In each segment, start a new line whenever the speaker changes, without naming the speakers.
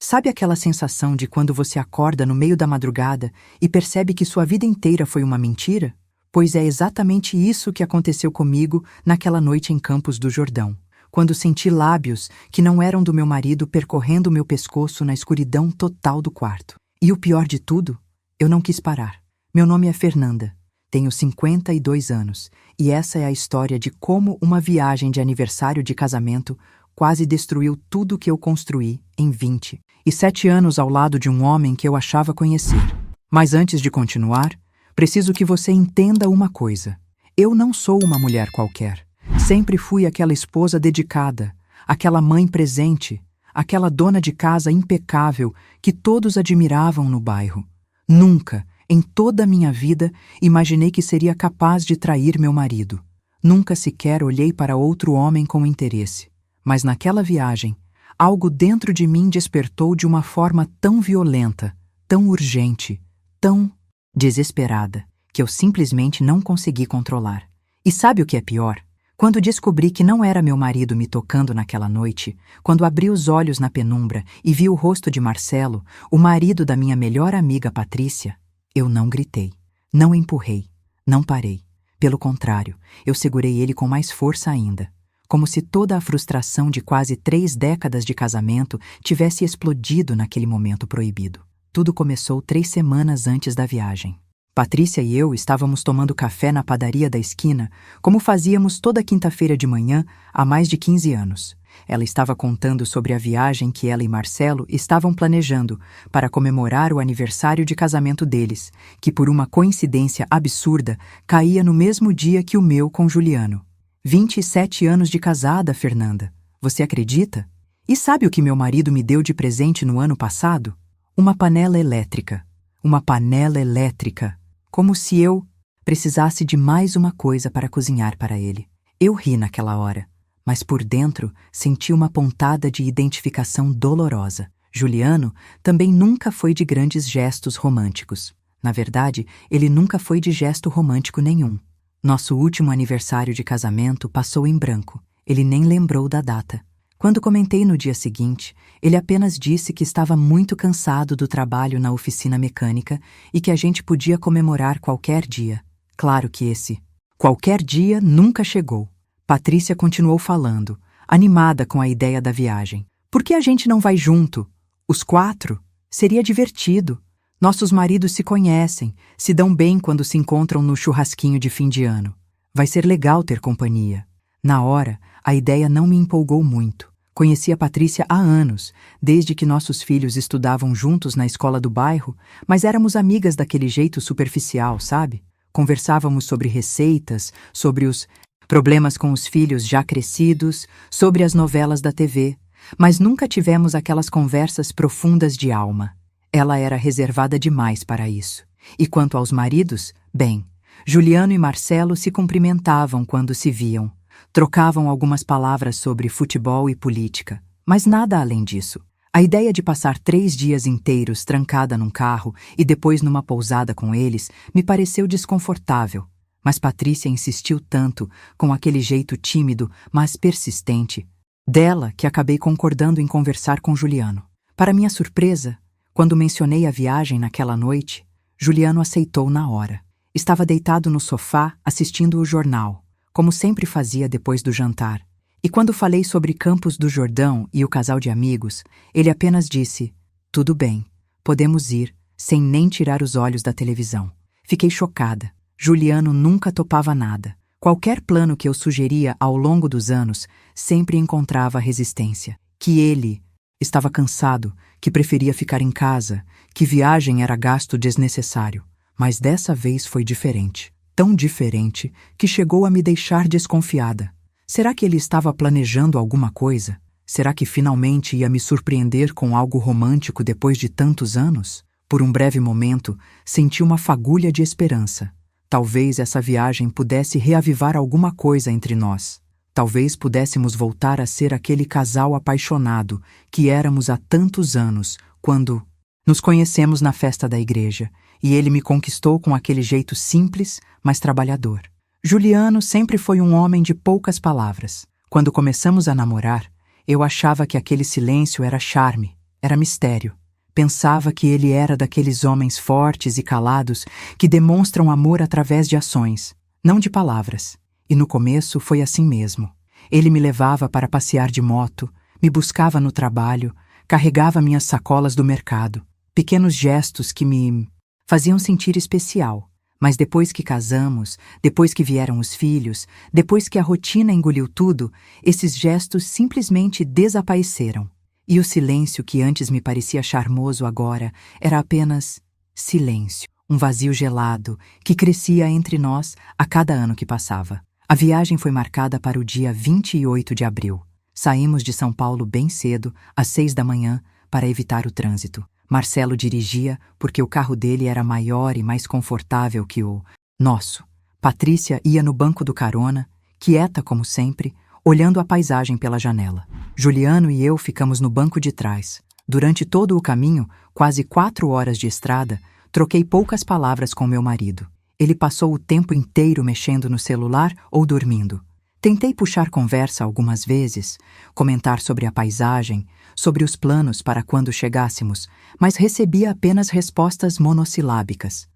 Sabe aquela sensação de quando você acorda no meio da madrugada e percebe que sua vida inteira foi uma mentira? Pois é exatamente isso que aconteceu comigo naquela noite em Campos do Jordão, quando senti lábios que não eram do meu marido percorrendo meu pescoço na escuridão total do quarto. E o pior de tudo, eu não quis parar. Meu nome é Fernanda, tenho 52 anos e essa é a história de como uma viagem de aniversário de casamento quase destruiu tudo que eu construí em 27 anos ao lado de um homem que eu achava conhecer. Mas antes de continuar, preciso que você entenda uma coisa. Eu não sou uma mulher qualquer. Sempre fui aquela esposa dedicada, aquela mãe presente, aquela dona de casa impecável que todos admiravam no bairro. Nunca, em toda a minha vida, imaginei que seria capaz de trair meu marido. Nunca sequer olhei para outro homem com interesse. Mas naquela viagem, algo dentro de mim despertou de uma forma tão violenta, tão urgente, tão desesperada, que eu simplesmente não consegui controlar. E sabe o que é pior? Quando descobri que não era meu marido me tocando naquela noite, quando abri os olhos na penumbra e vi o rosto de Marcelo, o marido da minha melhor amiga Patrícia, eu não gritei, não empurrei, não parei. Pelo contrário, eu segurei ele com mais força ainda. Como se toda a frustração de quase 3 décadas de casamento tivesse explodido naquele momento proibido. Tudo começou 3 semanas antes da viagem. Patrícia e eu estávamos tomando café na padaria da esquina, como fazíamos toda quinta-feira de manhã há mais de 15 anos. Ela estava contando sobre a viagem que ela e Marcelo estavam planejando para comemorar o aniversário de casamento deles, que por uma coincidência absurda caía no mesmo dia que o meu com Juliano. 27 anos de casada, Fernanda. Você acredita? E sabe o que meu marido me deu de presente no ano passado? Uma panela elétrica. Uma panela elétrica. Como se eu precisasse de mais uma coisa para cozinhar para ele. Eu ri naquela hora, mas por dentro senti uma pontada de identificação dolorosa. Juliano também nunca foi de grandes gestos românticos. Na verdade, ele nunca foi de gesto romântico nenhum. Nosso último aniversário de casamento passou em branco. Ele nem lembrou da data. Quando comentei no dia seguinte, ele apenas disse que estava muito cansado do trabalho na oficina mecânica e que a gente podia comemorar qualquer dia. Claro que esse qualquer dia nunca chegou. Patrícia continuou falando, animada com a ideia da viagem. Por que a gente não vai junto? Os 4? Seria divertido. Nossos maridos se conhecem, se dão bem quando se encontram no churrasquinho de fim de ano. Vai ser legal ter companhia. Na hora, a ideia não me empolgou muito. Conhecia a Patrícia há anos, desde que nossos filhos estudavam juntos na escola do bairro, mas éramos amigas daquele jeito superficial, sabe? Conversávamos sobre receitas, sobre os problemas com os filhos já crescidos, sobre as novelas da TV, mas nunca tivemos aquelas conversas profundas de alma. Ela era reservada demais para isso. E quanto aos maridos, bem, Juliano e Marcelo se cumprimentavam quando se viam. Trocavam algumas palavras sobre futebol e política, mas nada além disso. A ideia de passar 3 dias inteiros trancada num carro e depois numa pousada com eles me pareceu desconfortável. Mas Patrícia insistiu tanto, com aquele jeito tímido, mas persistente, dela que acabei concordando em conversar com Juliano. Para minha surpresa, quando mencionei a viagem naquela noite, Juliano aceitou na hora. Estava deitado no sofá assistindo o jornal, como sempre fazia depois do jantar. E quando falei sobre Campos do Jordão e o casal de amigos, ele apenas disse, tudo bem, podemos ir, sem nem tirar os olhos da televisão. Fiquei chocada. Juliano nunca topava nada. Qualquer plano que eu sugeria ao longo dos anos sempre encontrava resistência. Que ele estava cansado, que preferia ficar em casa, que viagem era gasto desnecessário. Mas dessa vez foi diferente. Tão diferente que chegou a me deixar desconfiada. Será que ele estava planejando alguma coisa? Será que finalmente ia me surpreender com algo romântico depois de tantos anos? Por um breve momento, senti uma fagulha de esperança. Talvez essa viagem pudesse reavivar alguma coisa entre nós. Talvez pudéssemos voltar a ser aquele casal apaixonado que éramos há tantos anos, quando nos conhecemos na festa da igreja, e ele me conquistou com aquele jeito simples, mas trabalhador. Juliano sempre foi um homem de poucas palavras. Quando começamos a namorar, eu achava que aquele silêncio era charme, Era mistério. Pensava que ele era daqueles homens fortes e calados que demonstram amor através de ações, não de palavras. E no começo foi assim mesmo. Ele me levava para passear de moto, me buscava no trabalho, carregava minhas sacolas do mercado. Pequenos gestos que me faziam sentir especial. Mas depois que casamos, depois que vieram os filhos, depois que a rotina engoliu tudo, esses gestos simplesmente desapareceram. E o silêncio que antes me parecia charmoso agora era apenas silêncio, um vazio gelado que crescia entre nós a cada ano que passava. A viagem foi marcada para o dia 28 de abril. Saímos de São Paulo bem cedo, às 6 da manhã, para evitar o trânsito. Marcelo dirigia porque o carro dele era maior e mais confortável que o nosso. Patrícia ia no banco do carona, quieta como sempre, olhando a paisagem pela janela. Juliano e eu ficamos no banco de trás. Durante todo o caminho, quase 4 horas de estrada, troquei poucas palavras com meu marido. Ele passou o tempo inteiro mexendo no celular ou dormindo. Tentei puxar conversa algumas vezes, comentar sobre a paisagem, sobre os planos para quando chegássemos, mas recebia apenas respostas monossilábicas.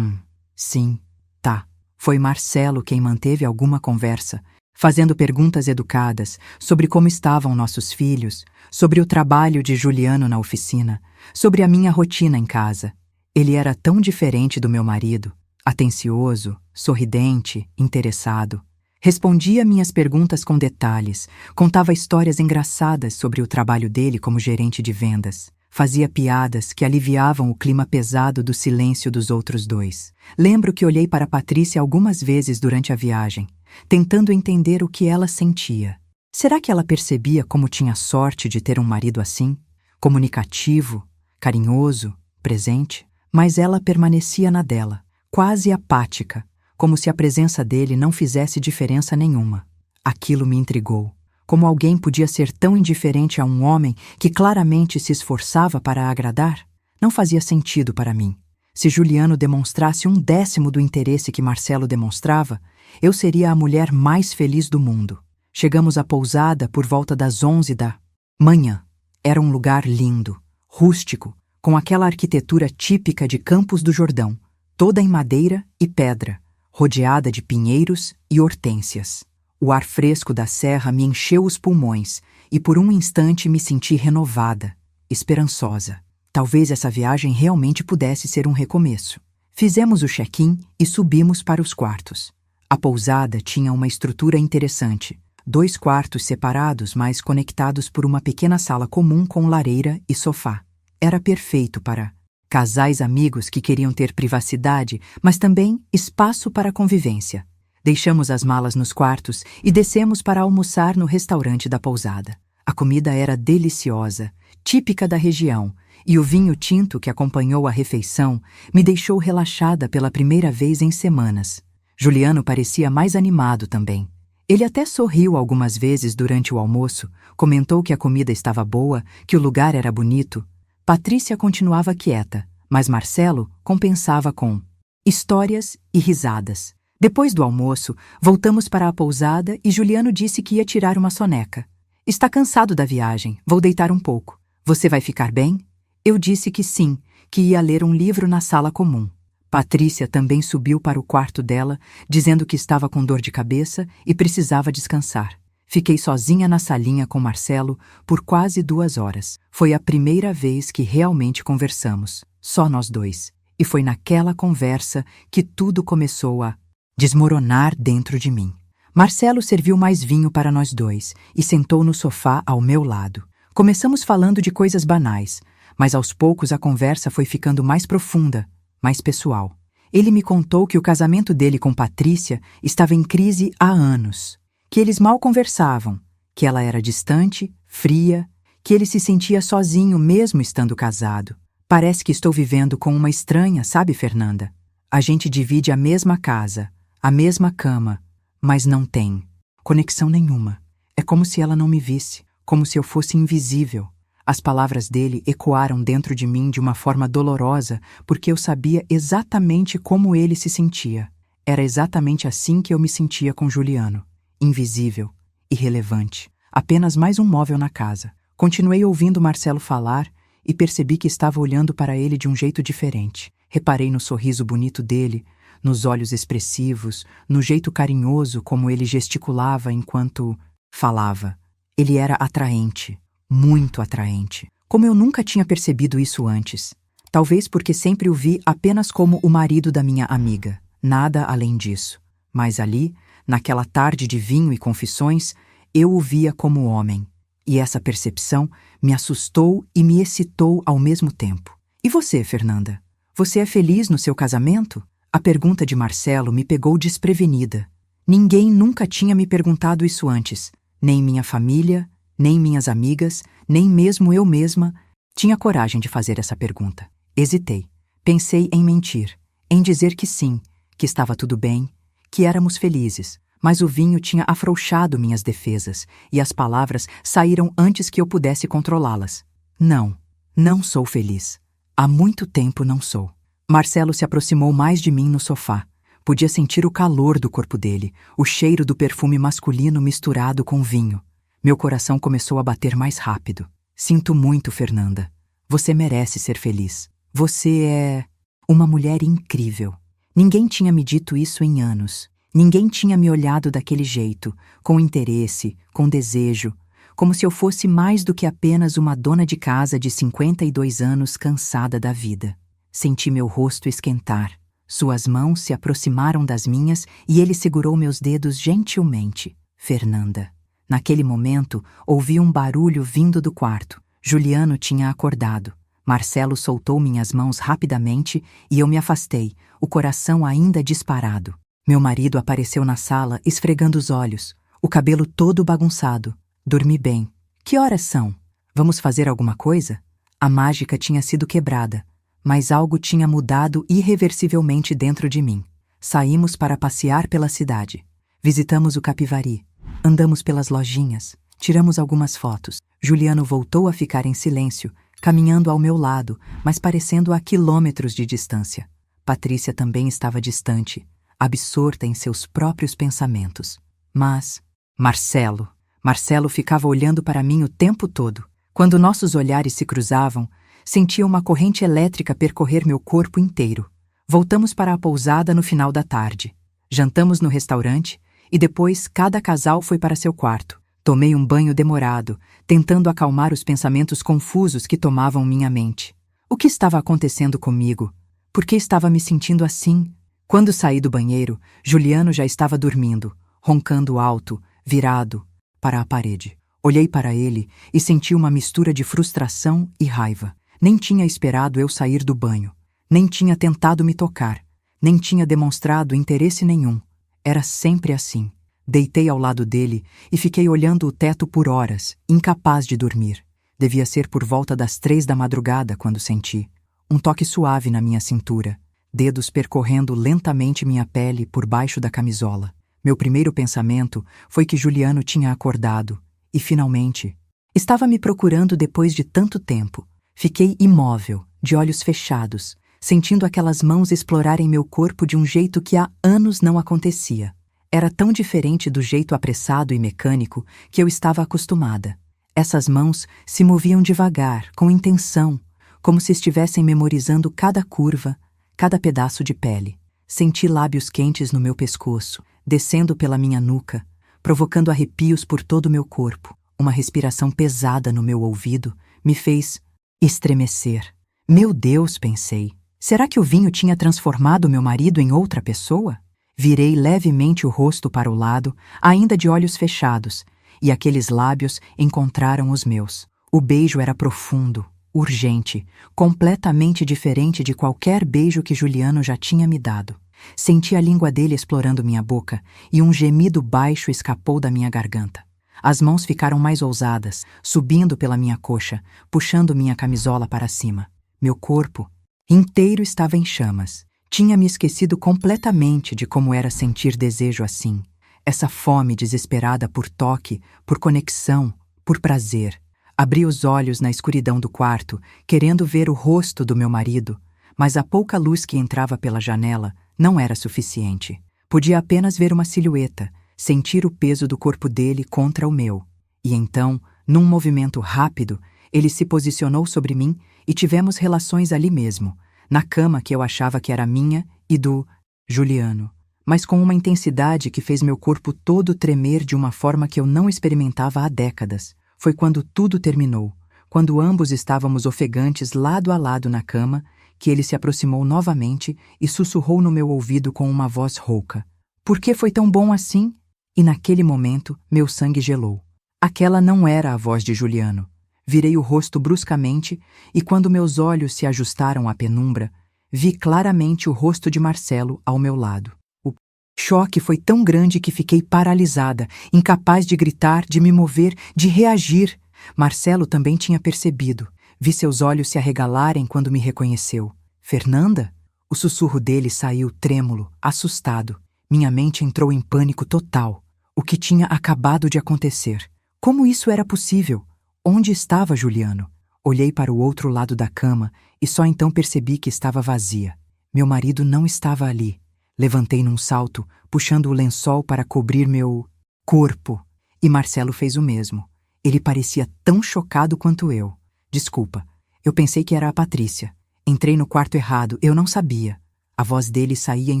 Sim, tá. Foi Marcelo quem manteve alguma conversa, fazendo perguntas educadas sobre como estavam nossos filhos, sobre o trabalho de Juliano na oficina, sobre a minha rotina em casa. Ele era tão diferente do meu marido, atencioso, sorridente, interessado. Respondia minhas perguntas com detalhes, contava histórias engraçadas sobre o trabalho dele como gerente de vendas. Fazia piadas que aliviavam o clima pesado do silêncio dos outros dois. Lembro que olhei para Patrícia algumas vezes durante a viagem, tentando entender o que ela sentia. Será que ela percebia como tinha sorte de ter um marido assim? Comunicativo, carinhoso, presente? Mas ela permanecia na dela, quase apática, como se a presença dele não fizesse diferença nenhuma. Aquilo me intrigou. Como alguém podia ser tão indiferente a um homem que claramente se esforçava para a agradar? Não fazia sentido para mim. Se Juliano demonstrasse 1/10 do interesse que Marcelo demonstrava, eu seria a mulher mais feliz do mundo. Chegamos à pousada por volta das 11 da manhã. Era um lugar lindo, rústico, com aquela arquitetura típica de Campos do Jordão, toda em madeira e pedra, rodeada de pinheiros e hortênsias. O ar fresco da serra me encheu os pulmões e por um instante me senti renovada, esperançosa. Talvez essa viagem realmente pudesse ser um recomeço. Fizemos o check-in e subimos para os quartos. A pousada tinha uma estrutura interessante. 2 quartos separados, mas conectados por uma pequena sala comum com lareira e sofá. Era perfeito para casais amigos que queriam ter privacidade, mas também espaço para convivência. Deixamos as malas nos quartos e descemos para almoçar no restaurante da pousada. A comida era deliciosa, típica da região, e o vinho tinto que acompanhou a refeição me deixou relaxada pela primeira vez em semanas. Juliano parecia mais animado também. Ele até sorriu algumas vezes durante o almoço, comentou que a comida estava boa, que o lugar era bonito. Patrícia continuava quieta, mas Marcelo compensava com histórias e risadas. Depois do almoço, voltamos para a pousada e Juliano disse que ia tirar uma soneca. Está cansado da viagem, vou deitar um pouco. Você vai ficar bem? Eu disse que sim, que ia ler um livro na sala comum. Patrícia também subiu para o quarto dela, dizendo que estava com dor de cabeça e precisava descansar. Fiquei sozinha na salinha com Marcelo por quase 2 horas. Foi a primeira vez que realmente conversamos, só nós dois. E foi naquela conversa que tudo começou a desmoronar dentro de mim. Marcelo serviu mais vinho para nós dois e sentou no sofá ao meu lado. Começamos falando de coisas banais, mas aos poucos a conversa foi ficando mais profunda, mais pessoal. Ele me contou que o casamento dele com Patrícia estava em crise há anos, que eles mal conversavam, que ela era distante, fria, que ele se sentia sozinho mesmo estando casado. Parece que estou vivendo com uma estranha, sabe, Fernanda? A gente divide a mesma casa, a mesma cama, mas não tem conexão nenhuma. É como se ela não me visse, como se eu fosse invisível. As palavras dele ecoaram dentro de mim de uma forma dolorosa, porque eu sabia exatamente como ele se sentia. Era exatamente assim que eu me sentia com Juliano. Invisível, irrelevante, apenas mais um móvel na casa. Continuei ouvindo Marcelo falar e percebi que estava olhando para ele de um jeito diferente. Reparei no sorriso bonito dele, nos olhos expressivos, no jeito carinhoso como ele gesticulava enquanto falava. Ele era atraente, muito atraente. Como eu nunca tinha percebido isso antes. Talvez porque sempre o vi apenas como o marido da minha amiga. Nada além disso. Mas ali, naquela tarde de vinho e confissões, eu o via como homem. E essa percepção me assustou e me excitou ao mesmo tempo. E você, Fernanda? Você é feliz no seu casamento? A pergunta de Marcelo me pegou desprevenida. Ninguém nunca tinha me perguntado isso antes. Nem minha família, nem minhas amigas, nem mesmo eu mesma tinha coragem de fazer essa pergunta. Hesitei. Pensei em mentir, em dizer que sim, que estava tudo bem, que éramos felizes. Mas o vinho tinha afrouxado minhas defesas e as palavras saíram antes que eu pudesse controlá-las. Não, não sou feliz. Há muito tempo não sou. Marcelo se aproximou mais de mim no sofá. Podia sentir o calor do corpo dele, o cheiro do perfume masculino misturado com vinho. Meu coração começou a bater mais rápido. Sinto muito, Fernanda. Você merece ser feliz. Você é uma mulher incrível. Ninguém tinha me dito isso em anos. Ninguém tinha me olhado daquele jeito, com interesse, com desejo, como se eu fosse mais do que apenas uma dona de casa de 52 anos cansada da vida. Senti meu rosto esquentar. Suas mãos se aproximaram das minhas e ele segurou meus dedos gentilmente. Fernanda. Naquele momento, ouvi um barulho vindo do quarto. Juliano tinha acordado. Marcelo soltou minhas mãos rapidamente e eu me afastei, o coração ainda disparado. Meu marido apareceu na sala, esfregando os olhos, o cabelo todo bagunçado. Dormi bem. Que horas são? Vamos fazer alguma coisa? A mágica tinha sido quebrada, mas algo tinha mudado irreversivelmente dentro de mim. Saímos para passear pela cidade. Visitamos o Capivari. Andamos pelas lojinhas. Tiramos algumas fotos. Juliano voltou a ficar em silêncio, caminhando ao meu lado, mas parecendo a quilômetros de distância. Patrícia também estava distante, absorta em seus próprios pensamentos. Mas Marcelo ficava olhando para mim o tempo todo. Quando nossos olhares se cruzavam, sentia uma corrente elétrica percorrer meu corpo inteiro. Voltamos para a pousada no final da tarde. Jantamos no restaurante e depois cada casal foi para seu quarto. Tomei um banho demorado, tentando acalmar os pensamentos confusos que tomavam minha mente. O que estava acontecendo comigo? Por que estava me sentindo assim? Quando saí do banheiro, Juliano já estava dormindo, roncando alto, virado para a parede. Olhei para ele e senti uma mistura de frustração e raiva. Nem tinha esperado eu sair do banho, nem tinha tentado me tocar, nem tinha demonstrado interesse nenhum. Era sempre assim. Deitei ao lado dele e fiquei olhando o teto por horas, incapaz de dormir. Devia ser por volta das 3 da madrugada quando senti um toque suave na minha cintura, dedos percorrendo lentamente minha pele por baixo da camisola. Meu primeiro pensamento foi que Juliano tinha acordado e, finalmente, estava me procurando depois de tanto tempo. Fiquei imóvel, de olhos fechados, sentindo aquelas mãos explorarem meu corpo de um jeito que há anos não acontecia. Era tão diferente do jeito apressado e mecânico que eu estava acostumada. Essas mãos se moviam devagar, com intenção, como se estivessem memorizando cada curva, cada pedaço de pele. Senti lábios quentes no meu pescoço, descendo pela minha nuca, provocando arrepios por todo o meu corpo. Uma respiração pesada no meu ouvido me fez estremecer. Meu Deus, pensei. Será que o vinho tinha transformado meu marido em outra pessoa? Virei levemente o rosto para o lado, ainda de olhos fechados, e aqueles lábios encontraram os meus. O beijo era profundo, urgente, completamente diferente de qualquer beijo que Juliano já tinha me dado. Senti a língua dele explorando minha boca e um gemido baixo escapou da minha garganta. As mãos ficaram mais ousadas, subindo pela minha coxa, puxando minha camisola para cima. Meu corpo inteiro estava em chamas. Tinha me esquecido completamente de como era sentir desejo assim. Essa fome desesperada por toque, por conexão, por prazer. Abri os olhos na escuridão do quarto, querendo ver o rosto do meu marido, mas a pouca luz que entrava pela janela não era suficiente. Podia apenas ver uma silhueta, sentir o peso do corpo dele contra o meu. E então, num movimento rápido, ele se posicionou sobre mim e tivemos relações ali mesmo, na cama que eu achava que era minha e do Juliano, mas com uma intensidade que fez meu corpo todo tremer de uma forma que eu não experimentava há décadas. Foi quando tudo terminou, quando ambos estávamos ofegantes lado a lado na cama, que ele se aproximou novamente e sussurrou no meu ouvido com uma voz rouca: "Por que foi tão bom assim?" E naquele momento, meu sangue gelou. Aquela não era a voz de Juliano. Virei o rosto bruscamente e quando meus olhos se ajustaram à penumbra, vi claramente o rosto de Marcelo ao meu lado. O choque foi tão grande que fiquei paralisada, incapaz de gritar, de me mover, de reagir. Marcelo também tinha percebido. Vi seus olhos se arregalarem quando me reconheceu. "Fernanda?" O sussurro dele saiu trêmulo, assustado. Minha mente entrou em pânico total. O que tinha acabado de acontecer? Como isso era possível? Onde estava Juliano? Olhei para o outro lado da cama e só então percebi que estava vazia. Meu marido não estava ali. Levantei num salto, puxando o lençol para cobrir meu corpo. E Marcelo fez o mesmo. Ele parecia tão chocado quanto eu. "Desculpa, eu pensei que era a Patrícia. Entrei no quarto errado, eu não sabia." A voz dele saía em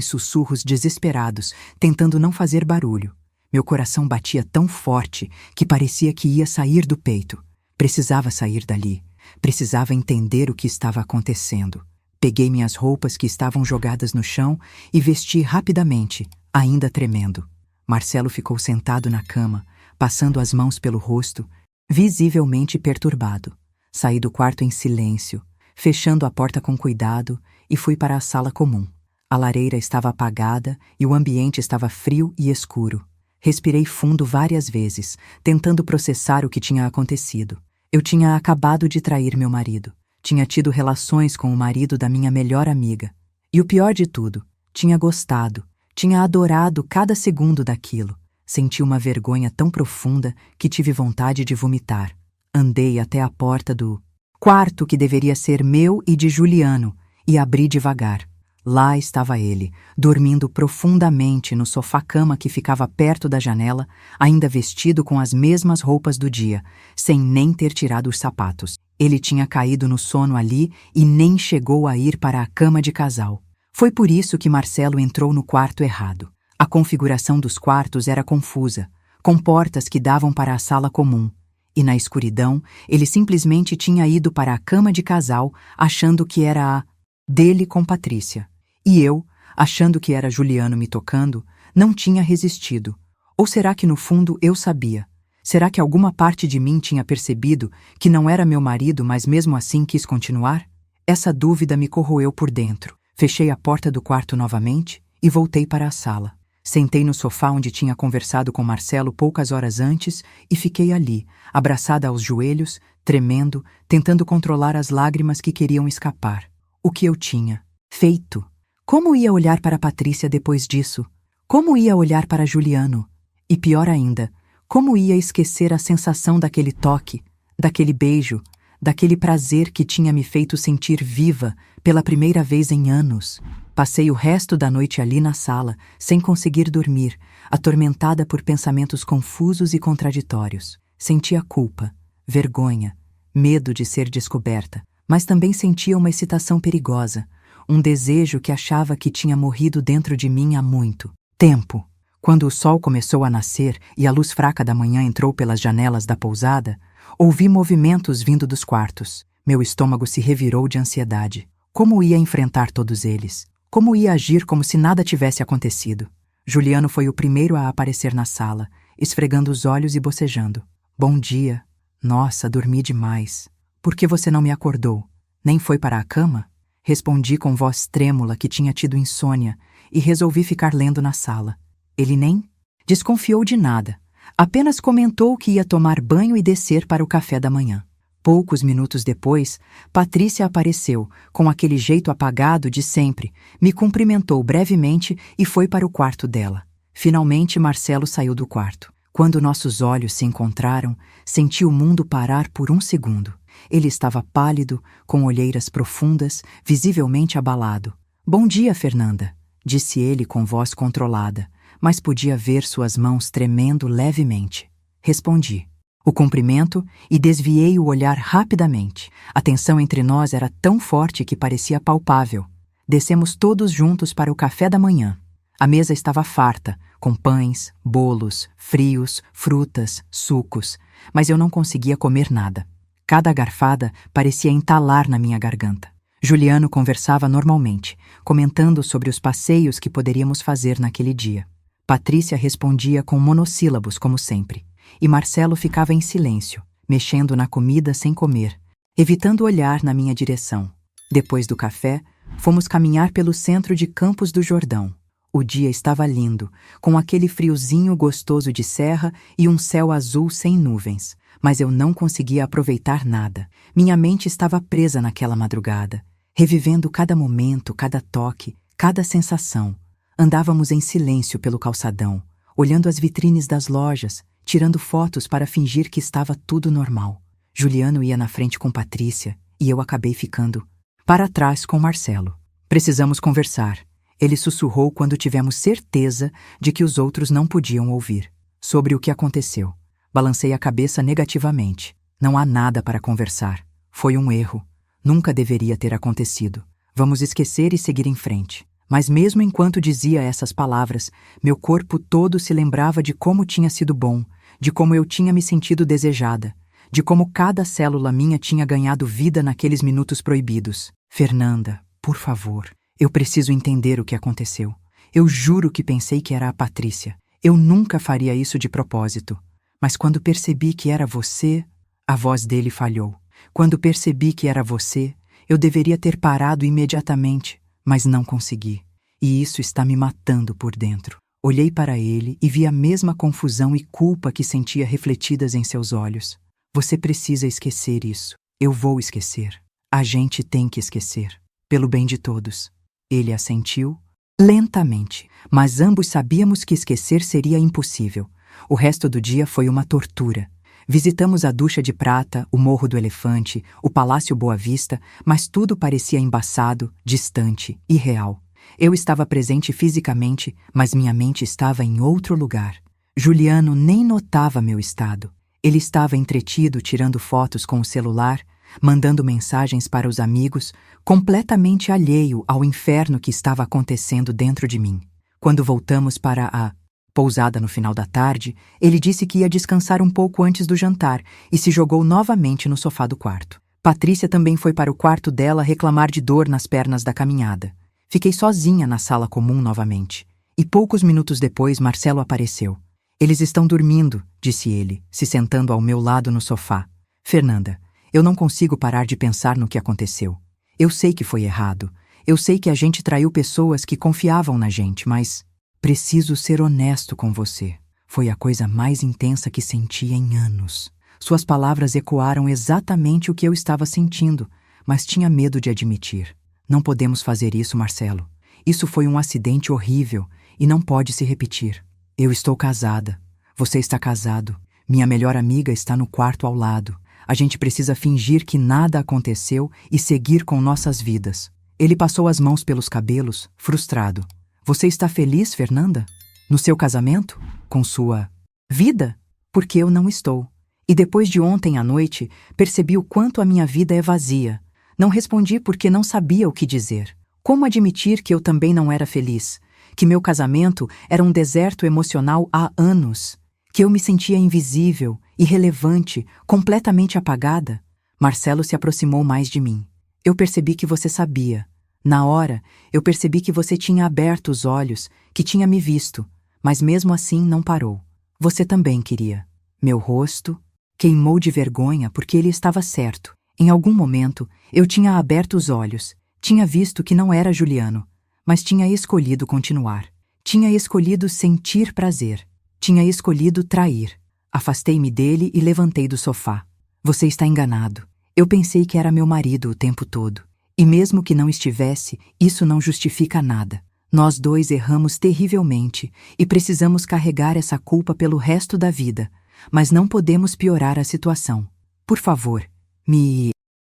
sussurros desesperados, tentando não fazer barulho. Meu coração batia tão forte que parecia que ia sair do peito. Precisava sair dali. Precisava entender o que estava acontecendo. Peguei minhas roupas que estavam jogadas no chão e vesti rapidamente, ainda tremendo. Marcelo ficou sentado na cama, passando as mãos pelo rosto, visivelmente perturbado. Saí do quarto em silêncio, fechando a porta com cuidado, e fui para a sala comum. A lareira estava apagada e o ambiente estava frio e escuro. Respirei fundo várias vezes, tentando processar o que tinha acontecido. Eu tinha acabado de trair meu marido. Tinha tido relações com o marido da minha melhor amiga. E o pior de tudo, tinha gostado, tinha adorado cada segundo daquilo. Senti uma vergonha tão profunda que tive vontade de vomitar. Andei até a porta do quarto que deveria ser meu e de Juliano e abri devagar. Lá estava ele, dormindo profundamente no sofá-cama que ficava perto da janela, ainda vestido com as mesmas roupas do dia, sem nem ter tirado os sapatos. Ele tinha caído no sono ali e nem chegou a ir para a cama de casal. Foi por isso que Marcelo entrou no quarto errado. A configuração dos quartos era confusa, com portas que davam para a sala comum. E na escuridão, ele simplesmente tinha ido para a cama de casal, achando que era a dele com Patrícia. E eu, achando que era Juliano me tocando, não tinha resistido. Ou será que no fundo eu sabia? Será que alguma parte de mim tinha percebido que não era meu marido, mas mesmo assim quis continuar? Essa dúvida me corroeu por dentro. Fechei a porta do quarto novamente e voltei para a sala. Sentei no sofá onde tinha conversado com Marcelo poucas horas antes e fiquei ali, abraçada aos joelhos, tremendo, tentando controlar as lágrimas que queriam escapar. O que eu tinha feito? Como ia olhar para Patrícia depois disso? Como ia olhar para Juliano? E pior ainda, como ia esquecer a sensação daquele toque, daquele beijo, daquele prazer que tinha me feito sentir viva pela primeira vez em anos? Passei o resto da noite ali na sala, sem conseguir dormir, atormentada por pensamentos confusos e contraditórios. Sentia culpa, vergonha, medo de ser descoberta, mas também sentia uma excitação perigosa, um desejo que achava que tinha morrido dentro de mim há muito tempo. Quando o sol começou a nascer e a luz fraca da manhã entrou pelas janelas da pousada, ouvi movimentos vindo dos quartos. Meu estômago se revirou de ansiedade. Como ia enfrentar todos eles? Como ia agir como se nada tivesse acontecido? Juliano foi o primeiro a aparecer na sala, esfregando os olhos e bocejando. "Bom dia. Nossa, dormi demais. Por que você não me acordou? Nem foi para a cama?" Respondi com voz trêmula que tinha tido insônia e resolvi ficar lendo na sala. Ele nem desconfiou de nada. Apenas comentou que ia tomar banho e descer para o café da manhã. Poucos minutos depois, Patrícia apareceu, com aquele jeito apagado de sempre, me cumprimentou brevemente e foi para o quarto dela. Finalmente, Marcelo saiu do quarto. Quando nossos olhos se encontraram, senti o mundo parar por um segundo. Ele estava pálido, com olheiras profundas, visivelmente abalado. "Bom dia, Fernanda", disse ele com voz controlada, mas podia ver suas mãos tremendo levemente. Respondi. o comprimento e desviei o olhar rapidamente. A tensão entre nós era tão forte que parecia palpável. Descemos todos juntos para o café da manhã. A mesa estava farta, com pães, bolos, frios, frutas, sucos, mas eu não conseguia comer nada. Cada garfada parecia entalar na minha garganta. Juliano conversava normalmente, comentando sobre os passeios que poderíamos fazer naquele dia. Patrícia respondia com monossílabos, como sempre, e Marcelo ficava em silêncio, mexendo na comida sem comer, evitando olhar na minha direção. Depois do café, fomos caminhar pelo centro de Campos do Jordão. O dia estava lindo, com aquele friozinho gostoso de serra e um céu azul sem nuvens, mas eu não conseguia aproveitar nada. Minha mente estava presa naquela madrugada, revivendo cada momento, cada toque, cada sensação. Andávamos em silêncio pelo calçadão, olhando as vitrines das lojas, tirando fotos para fingir que estava tudo normal. Juliano ia na frente com Patrícia e eu acabei ficando para trás com Marcelo. Precisamos conversar. Ele sussurrou quando tivemos certeza de que os outros não podiam ouvir. Sobre o que aconteceu. Balancei a cabeça negativamente. Não há nada para conversar. Foi um erro. Nunca deveria ter acontecido. Vamos esquecer e seguir em frente. Mas mesmo enquanto dizia essas palavras, meu corpo todo se lembrava de como tinha sido bom, de como eu tinha me sentido desejada, de como cada célula minha tinha ganhado vida naqueles minutos proibidos. Fernanda, por favor, eu preciso entender o que aconteceu. Eu juro que pensei que era a Patrícia. Eu nunca faria isso de propósito. Mas quando percebi que era você, a voz dele falhou. Quando percebi que era você, eu deveria ter parado imediatamente, mas não consegui. E isso está me matando por dentro. Olhei para ele e vi a mesma confusão e culpa que sentia refletidas em seus olhos. Você precisa esquecer isso. Eu vou esquecer. A gente tem que esquecer. Pelo bem de todos. Ele assentiu, lentamente, mas ambos sabíamos que esquecer seria impossível. O resto do dia foi uma tortura. Visitamos a Ducha de Prata, o Morro do Elefante, o Palácio Boa Vista, mas tudo parecia embaçado, distante, irreal. Eu estava presente fisicamente, mas minha mente estava em outro lugar. Juliano nem notava meu estado. Ele estava entretido tirando fotos com o celular, mandando mensagens para os amigos, completamente alheio ao inferno que estava acontecendo dentro de mim. Quando voltamos para a pousada no final da tarde, ele disse que ia descansar um pouco antes do jantar e se jogou novamente no sofá do quarto. Patrícia também foi para o quarto dela reclamar de dor nas pernas da caminhada. Fiquei sozinha na sala comum novamente. E poucos minutos depois, Marcelo apareceu. Eles estão dormindo, disse ele, se sentando ao meu lado no sofá. Fernanda, eu não consigo parar de pensar no que aconteceu. Eu sei que foi errado. Eu sei que a gente traiu pessoas que confiavam na gente, mas preciso ser honesto com você. Foi a coisa mais intensa que senti em anos. Suas palavras ecoaram exatamente o que eu estava sentindo, mas tinha medo de admitir. Não podemos fazer isso, Marcelo. Isso foi um acidente horrível e não pode se repetir. Eu estou casada. Você está casado. Minha melhor amiga está no quarto ao lado. A gente precisa fingir que nada aconteceu e seguir com nossas vidas. Ele passou as mãos pelos cabelos, frustrado. Você está feliz, Fernanda? No seu casamento? Com sua vida? Porque eu não estou. E depois de ontem à noite, percebi o quanto a minha vida é vazia. Não respondi porque não sabia o que dizer. Como admitir que eu também não era feliz? Que meu casamento era um deserto emocional há anos? Que eu me sentia invisível, irrelevante, completamente apagada? Marcelo se aproximou mais de mim. Eu percebi que você sabia. Na hora, eu percebi que você tinha aberto os olhos, que tinha me visto, mas mesmo assim não parou. Você também queria. Meu rosto queimou de vergonha porque ele estava certo. Em algum momento, eu tinha aberto os olhos, tinha visto que não era Juliano, mas tinha escolhido continuar. Tinha escolhido sentir prazer. Tinha escolhido trair. Afastei-me dele e levantei do sofá. Você está enganado. Eu pensei que era meu marido o tempo todo. E mesmo que não estivesse, isso não justifica nada. Nós dois erramos terrivelmente e precisamos carregar essa culpa pelo resto da vida, mas não podemos piorar a situação. Por favor, me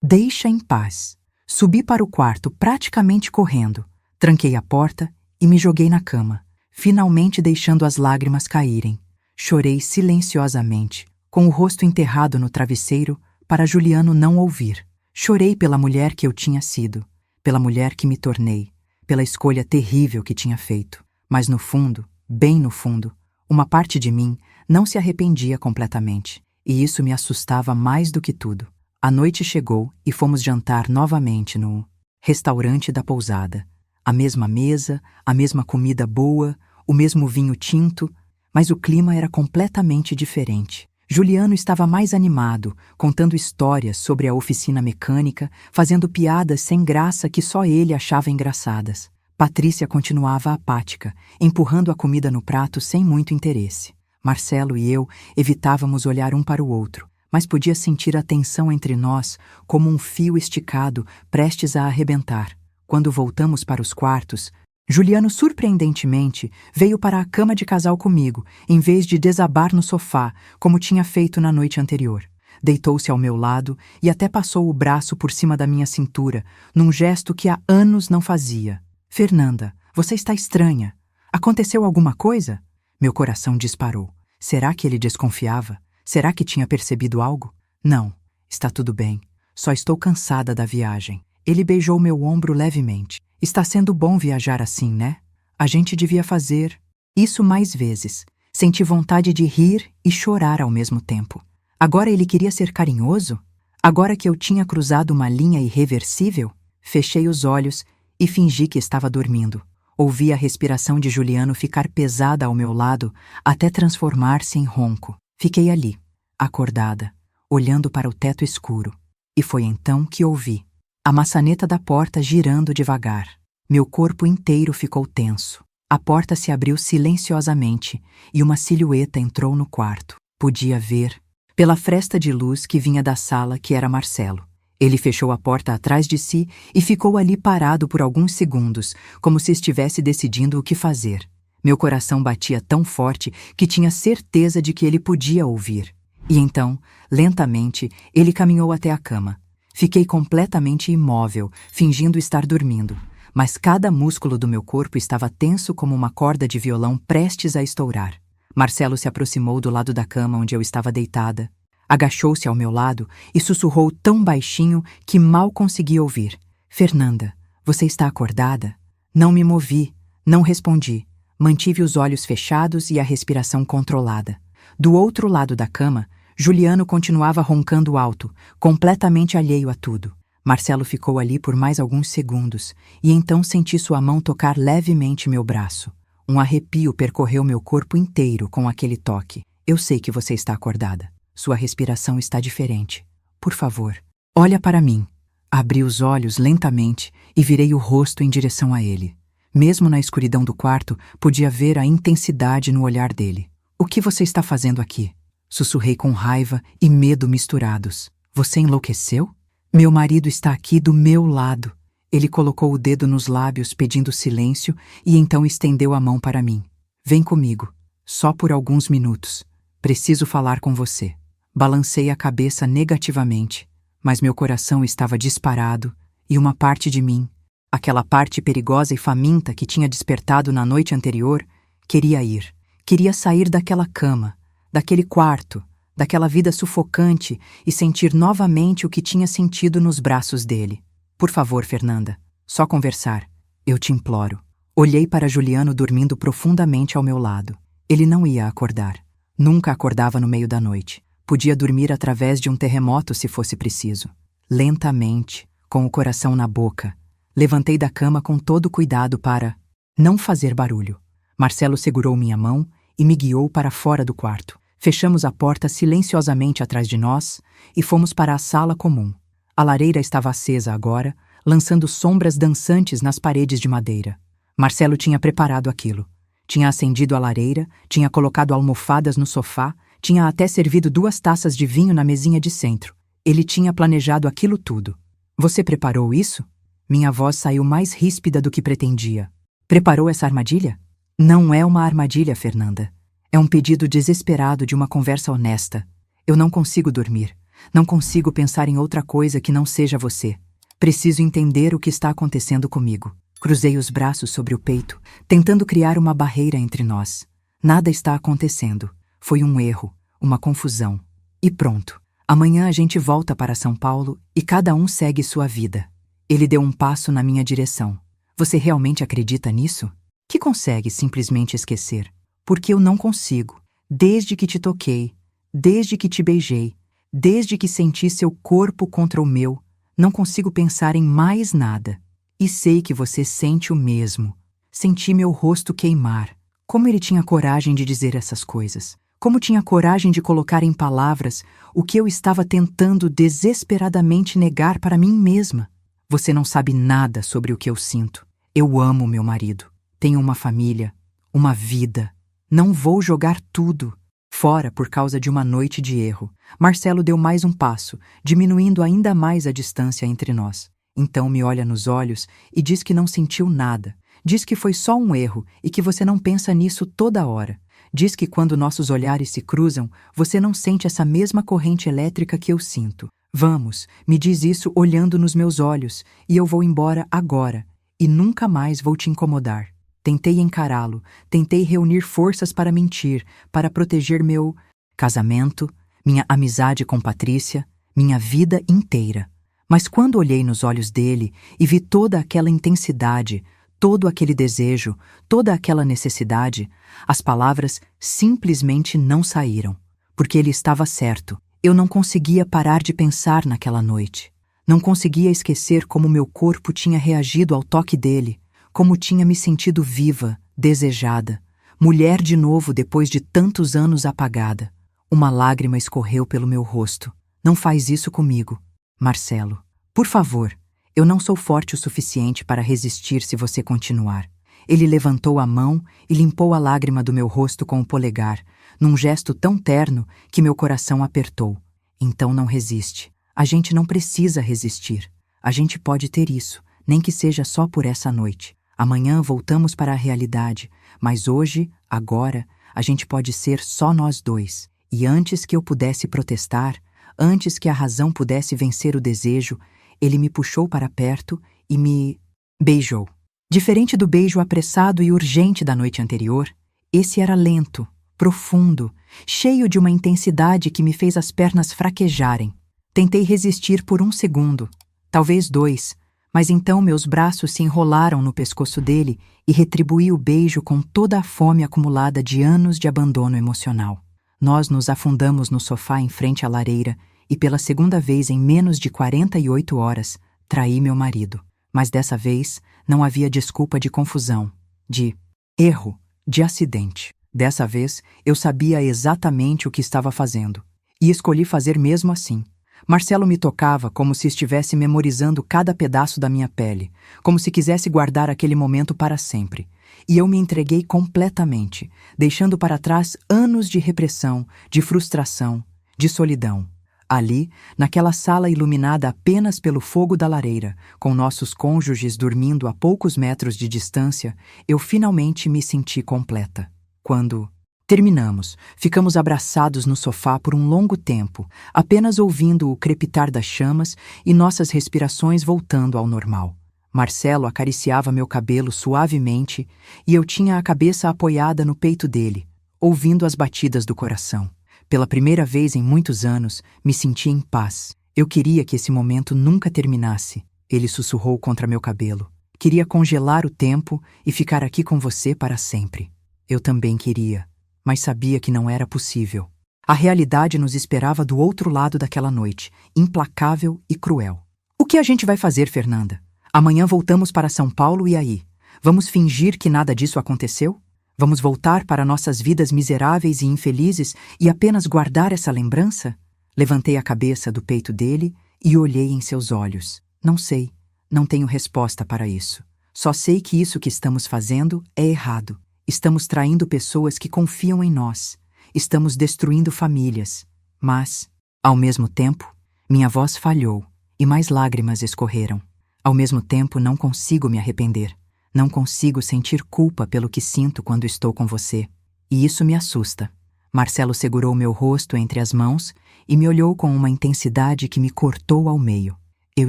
deixa em paz. Subi para o quarto praticamente correndo. Tranquei a porta e me joguei na cama, finalmente deixando as lágrimas caírem. Chorei silenciosamente, com o rosto enterrado no travesseiro, para Juliano não ouvir. Chorei pela mulher que eu tinha sido, pela mulher que me tornei, pela escolha terrível que tinha feito. Mas no fundo, bem no fundo, uma parte de mim não se arrependia completamente, e isso me assustava mais do que tudo. A noite chegou e fomos jantar novamente no restaurante da pousada. A mesma mesa, a mesma comida boa, o mesmo vinho tinto, mas o clima era completamente diferente. Juliano estava mais animado, contando histórias sobre a oficina mecânica, fazendo piadas sem graça que só ele achava engraçadas. Patrícia continuava apática, empurrando a comida no prato sem muito interesse. Marcelo e eu evitávamos olhar um para o outro, mas podia sentir a tensão entre nós como um fio esticado prestes a arrebentar. Quando voltamos para os quartos, Juliano surpreendentemente veio para a cama de casal comigo, em vez de desabar no sofá, como tinha feito na noite anterior. Deitou-se ao meu lado e até passou o braço por cima da minha cintura, num gesto que há anos não fazia. Fernanda, você está estranha. Aconteceu alguma coisa? Meu coração disparou. Será que ele desconfiava? Será que tinha percebido algo? Não, está tudo bem. Só estou cansada da viagem. Ele beijou meu ombro levemente. Está sendo bom viajar assim, né? A gente devia fazer isso mais vezes. Senti vontade de rir e chorar ao mesmo tempo. Agora ele queria ser carinhoso? Agora que eu tinha cruzado uma linha irreversível? Fechei os olhos e fingi que estava dormindo. Ouvi a respiração de Juliano ficar pesada ao meu lado até transformar-se em ronco. Fiquei ali, acordada, olhando para o teto escuro. E foi então que ouvi a maçaneta da porta girando devagar. Meu corpo inteiro ficou tenso. A porta se abriu silenciosamente e uma silhueta entrou no quarto. Podia ver, pela fresta de luz que vinha da sala, que era Marcelo. Ele fechou a porta atrás de si e ficou ali parado por alguns segundos, como se estivesse decidindo o que fazer. Meu coração batia tão forte que tinha certeza de que ele podia ouvir. E então, lentamente, ele caminhou até a cama. Fiquei completamente imóvel, fingindo estar dormindo, mas cada músculo do meu corpo estava tenso como uma corda de violão prestes a estourar. Marcelo se aproximou do lado da cama onde eu estava deitada, agachou-se ao meu lado e sussurrou tão baixinho que mal consegui ouvir. Fernanda, você está acordada? Não me movi, não respondi. Mantive os olhos fechados e a respiração controlada. Do outro lado da cama, Juliano continuava roncando alto, completamente alheio a tudo. Marcelo ficou ali por mais alguns segundos, e então senti sua mão tocar levemente meu braço. Um arrepio percorreu meu corpo inteiro com aquele toque. Eu sei que você está acordada. Sua respiração está diferente. Por favor, olha para mim. Abri os olhos lentamente e virei o rosto em direção a ele. Mesmo na escuridão do quarto, podia ver a intensidade no olhar dele. O que você está fazendo aqui? Sussurrei com raiva e medo misturados. Você enlouqueceu? Meu marido está aqui do meu lado. Ele colocou o dedo nos lábios pedindo silêncio e então estendeu a mão para mim. Vem comigo. Só por alguns minutos. Preciso falar com você. Balancei a cabeça negativamente, mas meu coração estava disparado e uma parte de mim, aquela parte perigosa e faminta que tinha despertado na noite anterior, queria ir. Queria sair daquela cama, daquele quarto, daquela vida sufocante e sentir novamente o que tinha sentido nos braços dele. Por favor, Fernanda, só conversar. Eu te imploro. Olhei para Juliano dormindo profundamente ao meu lado. Ele não ia acordar. Nunca acordava no meio da noite. Podia dormir através de um terremoto se fosse preciso. Lentamente, com o coração na boca, levantei da cama com todo cuidado para não fazer barulho. Marcelo segurou minha mão e me guiou para fora do quarto. Fechamos a porta silenciosamente atrás de nós e fomos para a sala comum. A lareira estava acesa agora, lançando sombras dançantes nas paredes de madeira. Marcelo tinha preparado aquilo. Tinha acendido a lareira, tinha colocado almofadas no sofá, tinha até servido 2 taças de vinho na mesinha de centro. Ele tinha planejado aquilo tudo. Você preparou isso? Minha voz saiu mais ríspida do que pretendia. Preparou essa armadilha? Não é uma armadilha, Fernanda. É um pedido desesperado de uma conversa honesta. Eu não consigo dormir. Não consigo pensar em outra coisa que não seja você. Preciso entender o que está acontecendo comigo. Cruzei os braços sobre o peito, tentando criar uma barreira entre nós. Nada está acontecendo. Foi um erro, uma confusão. E pronto. Amanhã a gente volta para São Paulo e cada um segue sua vida. Ele deu um passo na minha direção. Você realmente acredita nisso? Que consegue simplesmente esquecer? Porque eu não consigo. Desde que te toquei, desde que te beijei, desde que senti seu corpo contra o meu, não consigo pensar em mais nada. E sei que você sente o mesmo. Senti meu rosto queimar. Como ele tinha coragem de dizer essas coisas? Como tinha coragem de colocar em palavras o que eu estava tentando desesperadamente negar para mim mesma? Você não sabe nada sobre o que eu sinto. Eu amo meu marido. Tenho uma família, uma vida. Não vou jogar tudo fora por causa de uma noite de erro. Marcelo deu mais um passo, diminuindo ainda mais a distância entre nós. Então me olha nos olhos e diz que não sentiu nada. Diz que foi só um erro e que você não pensa nisso toda hora. Diz que quando nossos olhares se cruzam, você não sente essa mesma corrente elétrica que eu sinto. Vamos, me diz isso olhando nos meus olhos, e eu vou embora agora, e nunca mais vou te incomodar. Tentei encará-lo, tentei reunir forças para mentir, para proteger meu casamento, minha amizade com Patrícia, minha vida inteira. Mas quando olhei nos olhos dele e vi toda aquela intensidade, todo aquele desejo, toda aquela necessidade, as palavras simplesmente não saíram, porque ele estava certo. Eu não conseguia parar de pensar naquela noite. Não conseguia esquecer como meu corpo tinha reagido ao toque dele, como tinha me sentido viva, desejada, mulher de novo depois de tantos anos apagada. Uma lágrima escorreu pelo meu rosto. Não faz isso comigo, Marcelo. Por favor. Eu não sou forte o suficiente para resistir se você continuar. Ele levantou a mão e limpou a lágrima do meu rosto com o polegar, num gesto tão terno que meu coração apertou. Então não resiste. A gente não precisa resistir. A gente pode ter isso, nem que seja só por essa noite. Amanhã voltamos para a realidade, mas hoje, agora, a gente pode ser só nós dois. E antes que eu pudesse protestar, antes que a razão pudesse vencer o desejo, ele me puxou para perto e me beijou. Diferente do beijo apressado e urgente da noite anterior, esse era lento, profundo, cheio de uma intensidade que me fez as pernas fraquejarem. Tentei resistir por 1 segundo, talvez 2, mas então meus braços se enrolaram no pescoço dele e retribuí o beijo com toda a fome acumulada de anos de abandono emocional. Nós nos afundamos no sofá em frente à lareira e pela segunda vez em menos de 48 horas, traí meu marido. Mas dessa vez, não havia desculpa de confusão, de erro, de acidente. Dessa vez, eu sabia exatamente o que estava fazendo. E escolhi fazer mesmo assim. Marcelo me tocava como se estivesse memorizando cada pedaço da minha pele, como se quisesse guardar aquele momento para sempre. E eu me entreguei completamente, deixando para trás anos de repressão, de frustração, de solidão. Ali, naquela sala iluminada apenas pelo fogo da lareira, com nossos cônjuges dormindo a poucos metros de distância, eu finalmente me senti completa. Quando terminamos, ficamos abraçados no sofá por um longo tempo, apenas ouvindo o crepitar das chamas e nossas respirações voltando ao normal. Marcelo acariciava meu cabelo suavemente e eu tinha a cabeça apoiada no peito dele, ouvindo as batidas do coração. Pela primeira vez em muitos anos, me senti em paz. Eu queria que esse momento nunca terminasse. Ele sussurrou contra meu cabelo. Queria congelar o tempo e ficar aqui com você para sempre. Eu também queria, mas sabia que não era possível. A realidade nos esperava do outro lado daquela noite, implacável e cruel. O que a gente vai fazer, Fernanda? Amanhã voltamos para São Paulo e aí? Vamos fingir que nada disso aconteceu? Vamos voltar para nossas vidas miseráveis e infelizes e apenas guardar essa lembrança? Levantei a cabeça do peito dele e olhei em seus olhos. Não sei, não tenho resposta para isso. Só sei que isso que estamos fazendo é errado. Estamos traindo pessoas que confiam em nós. Estamos destruindo famílias. Mas, ao mesmo tempo, minha voz falhou e mais lágrimas escorreram. Ao mesmo tempo, não consigo me arrepender. Não consigo sentir culpa pelo que sinto quando estou com você. E isso me assusta. Marcelo segurou meu rosto entre as mãos e me olhou com uma intensidade que me cortou ao meio. Eu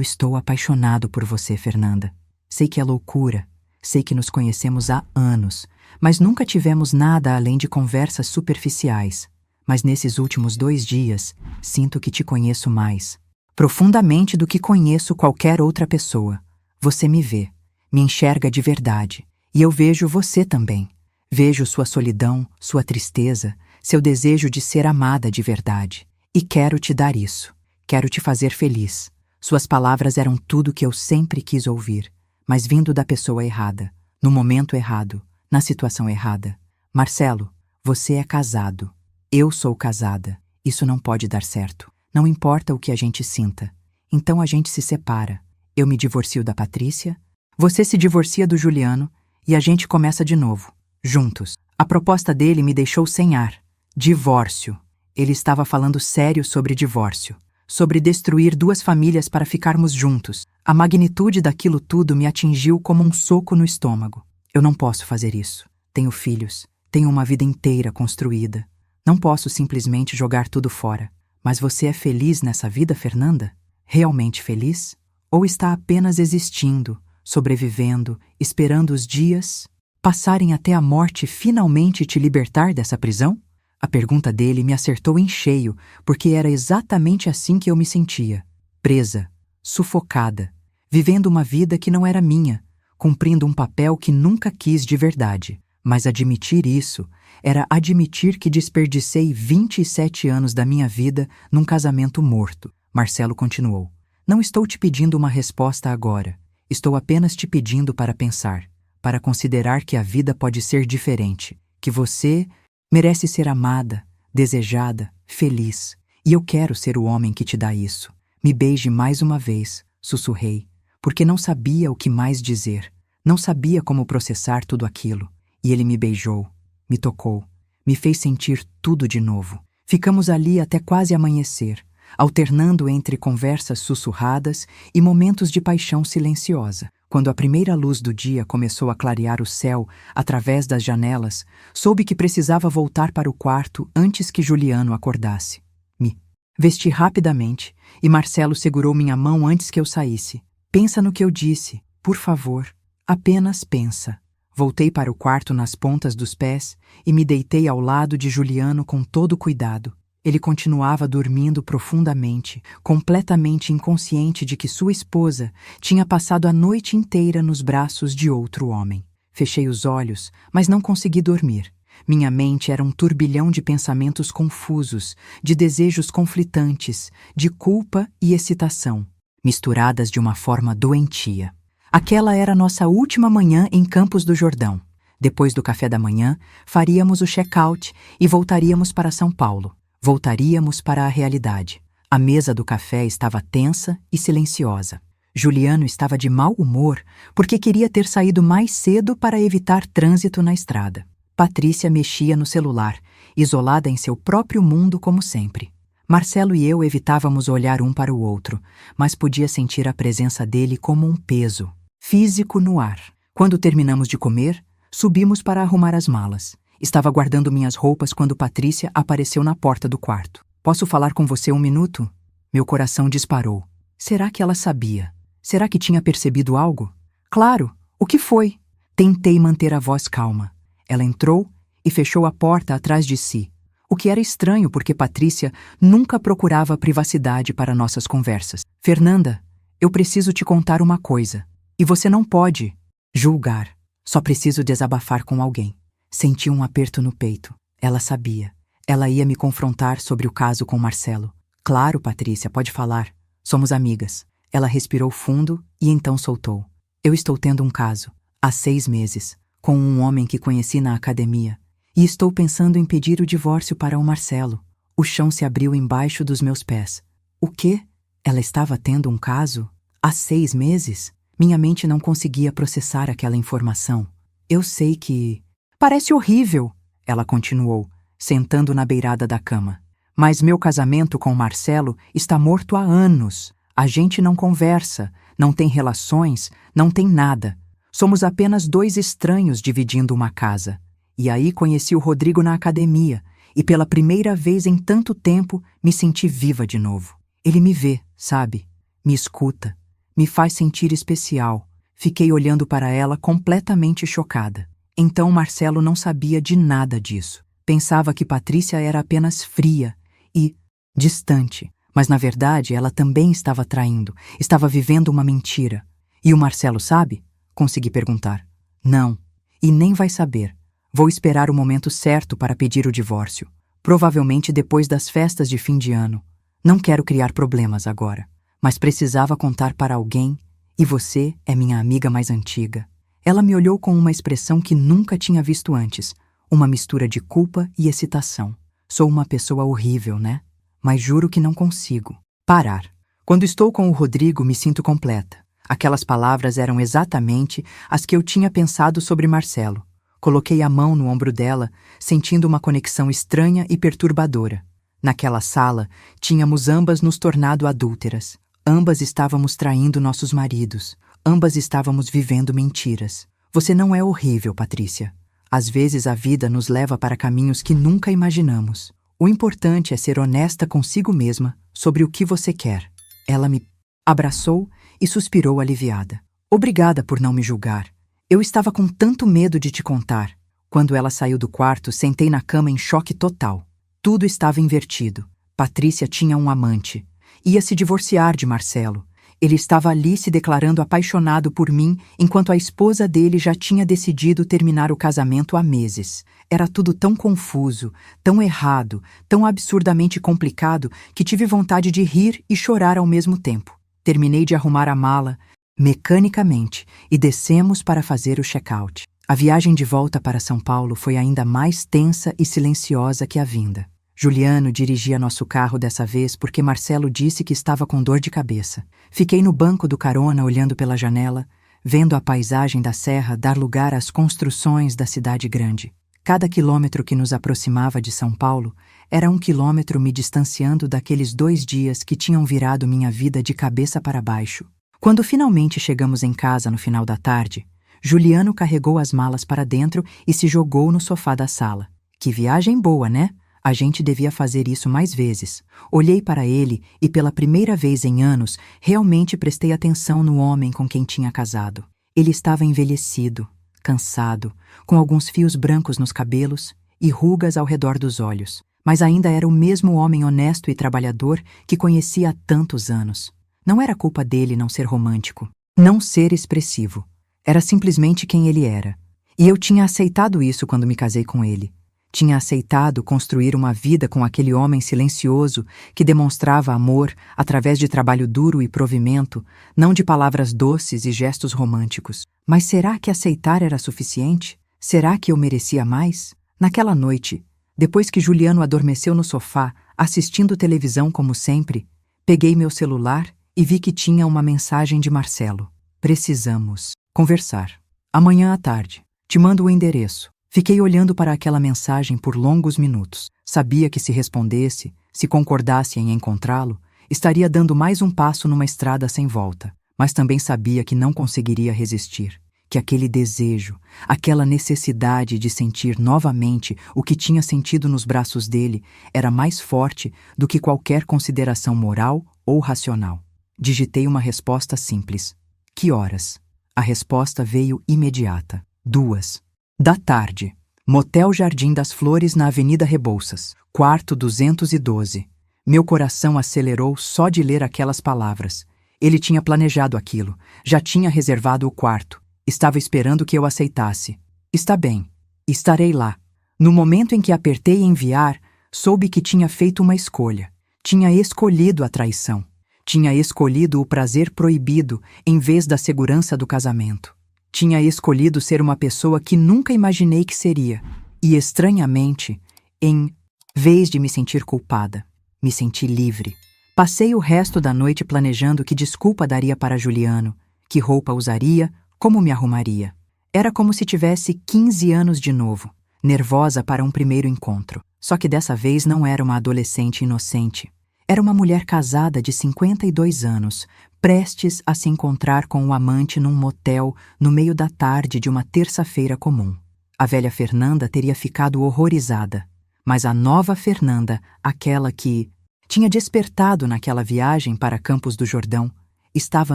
estou apaixonado por você, Fernanda. Sei que é loucura. Sei que nos conhecemos há anos, mas nunca tivemos nada além de conversas superficiais. Mas nesses últimos 2 dias, sinto que te conheço mais, profundamente do que conheço qualquer outra pessoa. Você me vê, me enxerga de verdade, e eu vejo você também. Vejo sua solidão, sua tristeza, seu desejo de ser amada de verdade. E quero te dar isso. Quero te fazer feliz. Suas palavras eram tudo que eu sempre quis ouvir, mas vindo da pessoa errada, no momento errado, na situação errada. Marcelo, você é casado. Eu sou casada. Isso não pode dar certo. Não importa o que a gente sinta. Então a gente se separa. Eu me divorcio da Patrícia, você se divorcia do Juliano e a gente começa de novo, juntos. A proposta dele me deixou sem ar. Divórcio. Ele estava falando sério sobre divórcio, sobre destruir 2 famílias para ficarmos juntos. A magnitude daquilo tudo me atingiu como um soco no estômago. Eu não posso fazer isso. Tenho filhos, tenho uma vida inteira construída. Não posso simplesmente jogar tudo fora. Mas você é feliz nessa vida, Fernanda? Realmente feliz? Ou está apenas existindo, sobrevivendo, esperando os dias passarem até a morte finalmente te libertar dessa prisão? A pergunta dele me acertou em cheio, porque era exatamente assim que eu me sentia. Presa, sufocada, vivendo uma vida que não era minha, cumprindo um papel que nunca quis de verdade. Mas admitir isso era admitir que desperdicei 27 anos da minha vida num casamento morto. Marcelo continuou. Não estou te pedindo uma resposta agora. Estou apenas te pedindo para pensar, para considerar que a vida pode ser diferente, que você merece ser amada, desejada, feliz. E eu quero ser o homem que te dá isso. Me beije mais uma vez, sussurrei, porque não sabia o que mais dizer. Não sabia como processar tudo aquilo. E ele me beijou, me tocou, me fez sentir tudo de novo. Ficamos ali até quase amanhecer, alternando entre conversas sussurradas e momentos de paixão silenciosa. Quando a primeira luz do dia começou a clarear o céu através das janelas, soube que precisava voltar para o quarto antes que Juliano acordasse. Me vesti rapidamente e Marcelo segurou minha mão antes que eu saísse. Pensa no que eu disse, por favor. Apenas pensa. Voltei para o quarto nas pontas dos pés e me deitei ao lado de Juliano com todo cuidado. Ele continuava dormindo profundamente, completamente inconsciente de que sua esposa tinha passado a noite inteira nos braços de outro homem. Fechei os olhos, mas não consegui dormir. Minha mente era um turbilhão de pensamentos confusos, de desejos conflitantes, de culpa e excitação, misturadas de uma forma doentia. Aquela era nossa última manhã em Campos do Jordão. Depois do café da manhã, faríamos o check-out e voltaríamos para São Paulo. Voltaríamos para a realidade. A mesa do café estava tensa e silenciosa. Juliano estava de mau humor porque queria ter saído mais cedo para evitar trânsito na estrada. Patrícia mexia no celular, isolada em seu próprio mundo como sempre. Marcelo e eu evitávamos olhar um para o outro, mas podia sentir a presença dele como um peso físico no ar. Quando terminamos de comer, subimos para arrumar as malas. Estava guardando minhas roupas quando Patrícia apareceu na porta do quarto. Posso falar com você 1 minuto? Meu coração disparou. Será que ela sabia? Será que tinha percebido algo? Claro! O que foi? Tentei manter a voz calma. Ela entrou e fechou a porta atrás de si, o que era estranho porque Patrícia nunca procurava privacidade para nossas conversas. Fernanda, eu preciso te contar uma coisa. E você não pode julgar. Só preciso desabafar com alguém. Senti um aperto no peito. Ela sabia. Ela ia me confrontar sobre o caso com Marcelo. Claro, Patrícia, pode falar. Somos amigas. Ela respirou fundo e então soltou. Eu estou tendo um caso, há 6 meses, com um homem que conheci na academia. E estou pensando em pedir o divórcio para o Marcelo. O chão se abriu embaixo dos meus pés. O quê? Ela estava tendo um caso? Há 6 meses? Minha mente não conseguia processar aquela informação. Eu sei que... Parece horrível, ela continuou, sentando na beirada da cama. Mas meu casamento com Marcelo está morto há anos. A gente não conversa, não tem relações, não tem nada. Somos apenas 2 estranhos dividindo uma casa. E aí conheci o Rodrigo na academia, e pela primeira vez em tanto tempo me senti viva de novo. Ele me vê, sabe? Me escuta. Me faz sentir especial. Fiquei olhando para ela completamente chocada. Então Marcelo não sabia de nada disso. Pensava que Patrícia era apenas fria e distante, mas na verdade ela também estava traindo, estava vivendo uma mentira. E o Marcelo sabe? Consegui perguntar. Não, e nem vai saber. Vou esperar o momento certo para pedir o divórcio. Provavelmente depois das festas de fim de ano. Não quero criar problemas agora, mas precisava contar para alguém, e você é minha amiga mais antiga. Ela me olhou com uma expressão que nunca tinha visto antes, uma mistura de culpa e excitação. Sou uma pessoa horrível, né? Mas juro que não consigo parar. Quando estou com o Rodrigo, me sinto completa. Aquelas palavras eram exatamente as que eu tinha pensado sobre Marcelo. Coloquei a mão no ombro dela, sentindo uma conexão estranha e perturbadora. Naquela sala, tínhamos ambas nos tornado adúlteras. Ambas estávamos traindo nossos maridos. Ambas estávamos vivendo mentiras. Você não é horrível, Patrícia. Às vezes a vida nos leva para caminhos que nunca imaginamos. O importante é ser honesta consigo mesma sobre o que você quer. Ela me abraçou e suspirou aliviada. Obrigada por não me julgar. Eu estava com tanto medo de te contar. Quando ela saiu do quarto, sentei na cama em choque total. Tudo estava invertido. Patrícia tinha um amante. Ia se divorciar de Marcelo. Ele estava ali se declarando apaixonado por mim, enquanto a esposa dele já tinha decidido terminar o casamento há meses. Era tudo tão confuso, tão errado, tão absurdamente complicado que tive vontade de rir e chorar ao mesmo tempo. Terminei de arrumar a mala, mecanicamente, e descemos para fazer o check-out. A viagem de volta para São Paulo foi ainda mais tensa e silenciosa que a vinda. Juliano dirigia nosso carro dessa vez porque Marcelo disse que estava com dor de cabeça. Fiquei no banco do carona olhando pela janela, vendo a paisagem da serra dar lugar às construções da cidade grande. Cada quilômetro que nos aproximava de São Paulo era um quilômetro me distanciando daqueles 2 dias que tinham virado minha vida de cabeça para baixo. Quando finalmente chegamos em casa no final da tarde, Juliano carregou as malas para dentro e se jogou no sofá da sala. Que viagem boa, né? A gente devia fazer isso mais vezes. Olhei para ele e, pela primeira vez em anos, realmente prestei atenção no homem com quem tinha casado. Ele estava envelhecido, cansado, com alguns fios brancos nos cabelos e rugas ao redor dos olhos, mas ainda era o mesmo homem honesto e trabalhador que conhecia há tantos anos. Não era culpa dele não ser romântico, não ser expressivo. Era simplesmente quem ele era. E eu tinha aceitado isso quando me casei com ele. Tinha aceitado construir uma vida com aquele homem silencioso que demonstrava amor através de trabalho duro e provimento, não de palavras doces e gestos românticos. Mas será que aceitar era suficiente? Será que eu merecia mais? Naquela noite, depois que Juliano adormeceu no sofá, assistindo televisão como sempre, peguei meu celular e vi que tinha uma mensagem de Marcelo. Precisamos conversar. Amanhã à tarde. Te mando o endereço. Fiquei olhando para aquela mensagem por longos minutos. Sabia que se respondesse, se concordasse em encontrá-lo, estaria dando mais um passo numa estrada sem volta. Mas também sabia que não conseguiria resistir. Que aquele desejo, aquela necessidade de sentir novamente o que tinha sentido nos braços dele era mais forte do que qualquer consideração moral ou racional. Digitei uma resposta simples. Que horas? A resposta veio imediata. 2 da tarde. Motel Jardim das Flores na Avenida Rebouças. Quarto 212. Meu coração acelerou só de ler aquelas palavras. Ele tinha planejado aquilo. Já tinha reservado o quarto. Estava esperando que eu aceitasse. Está bem. Estarei lá. No momento em que apertei enviar, soube que tinha feito uma escolha. Tinha escolhido a traição. Tinha escolhido o prazer proibido em vez da segurança do casamento. Tinha escolhido ser uma pessoa que nunca imaginei que seria. E, estranhamente, em vez de me sentir culpada, me senti livre. Passei o resto da noite planejando que desculpa daria para Juliano, que roupa usaria, como me arrumaria. Era como se tivesse 15 anos de novo, nervosa para um primeiro encontro. Só que dessa vez não era uma adolescente inocente. Era uma mulher casada de 52 anos, prestes a se encontrar com o amante num motel no meio da tarde de uma terça-feira comum. A velha Fernanda teria ficado horrorizada, mas a nova Fernanda, aquela que tinha despertado naquela viagem para Campos do Jordão, estava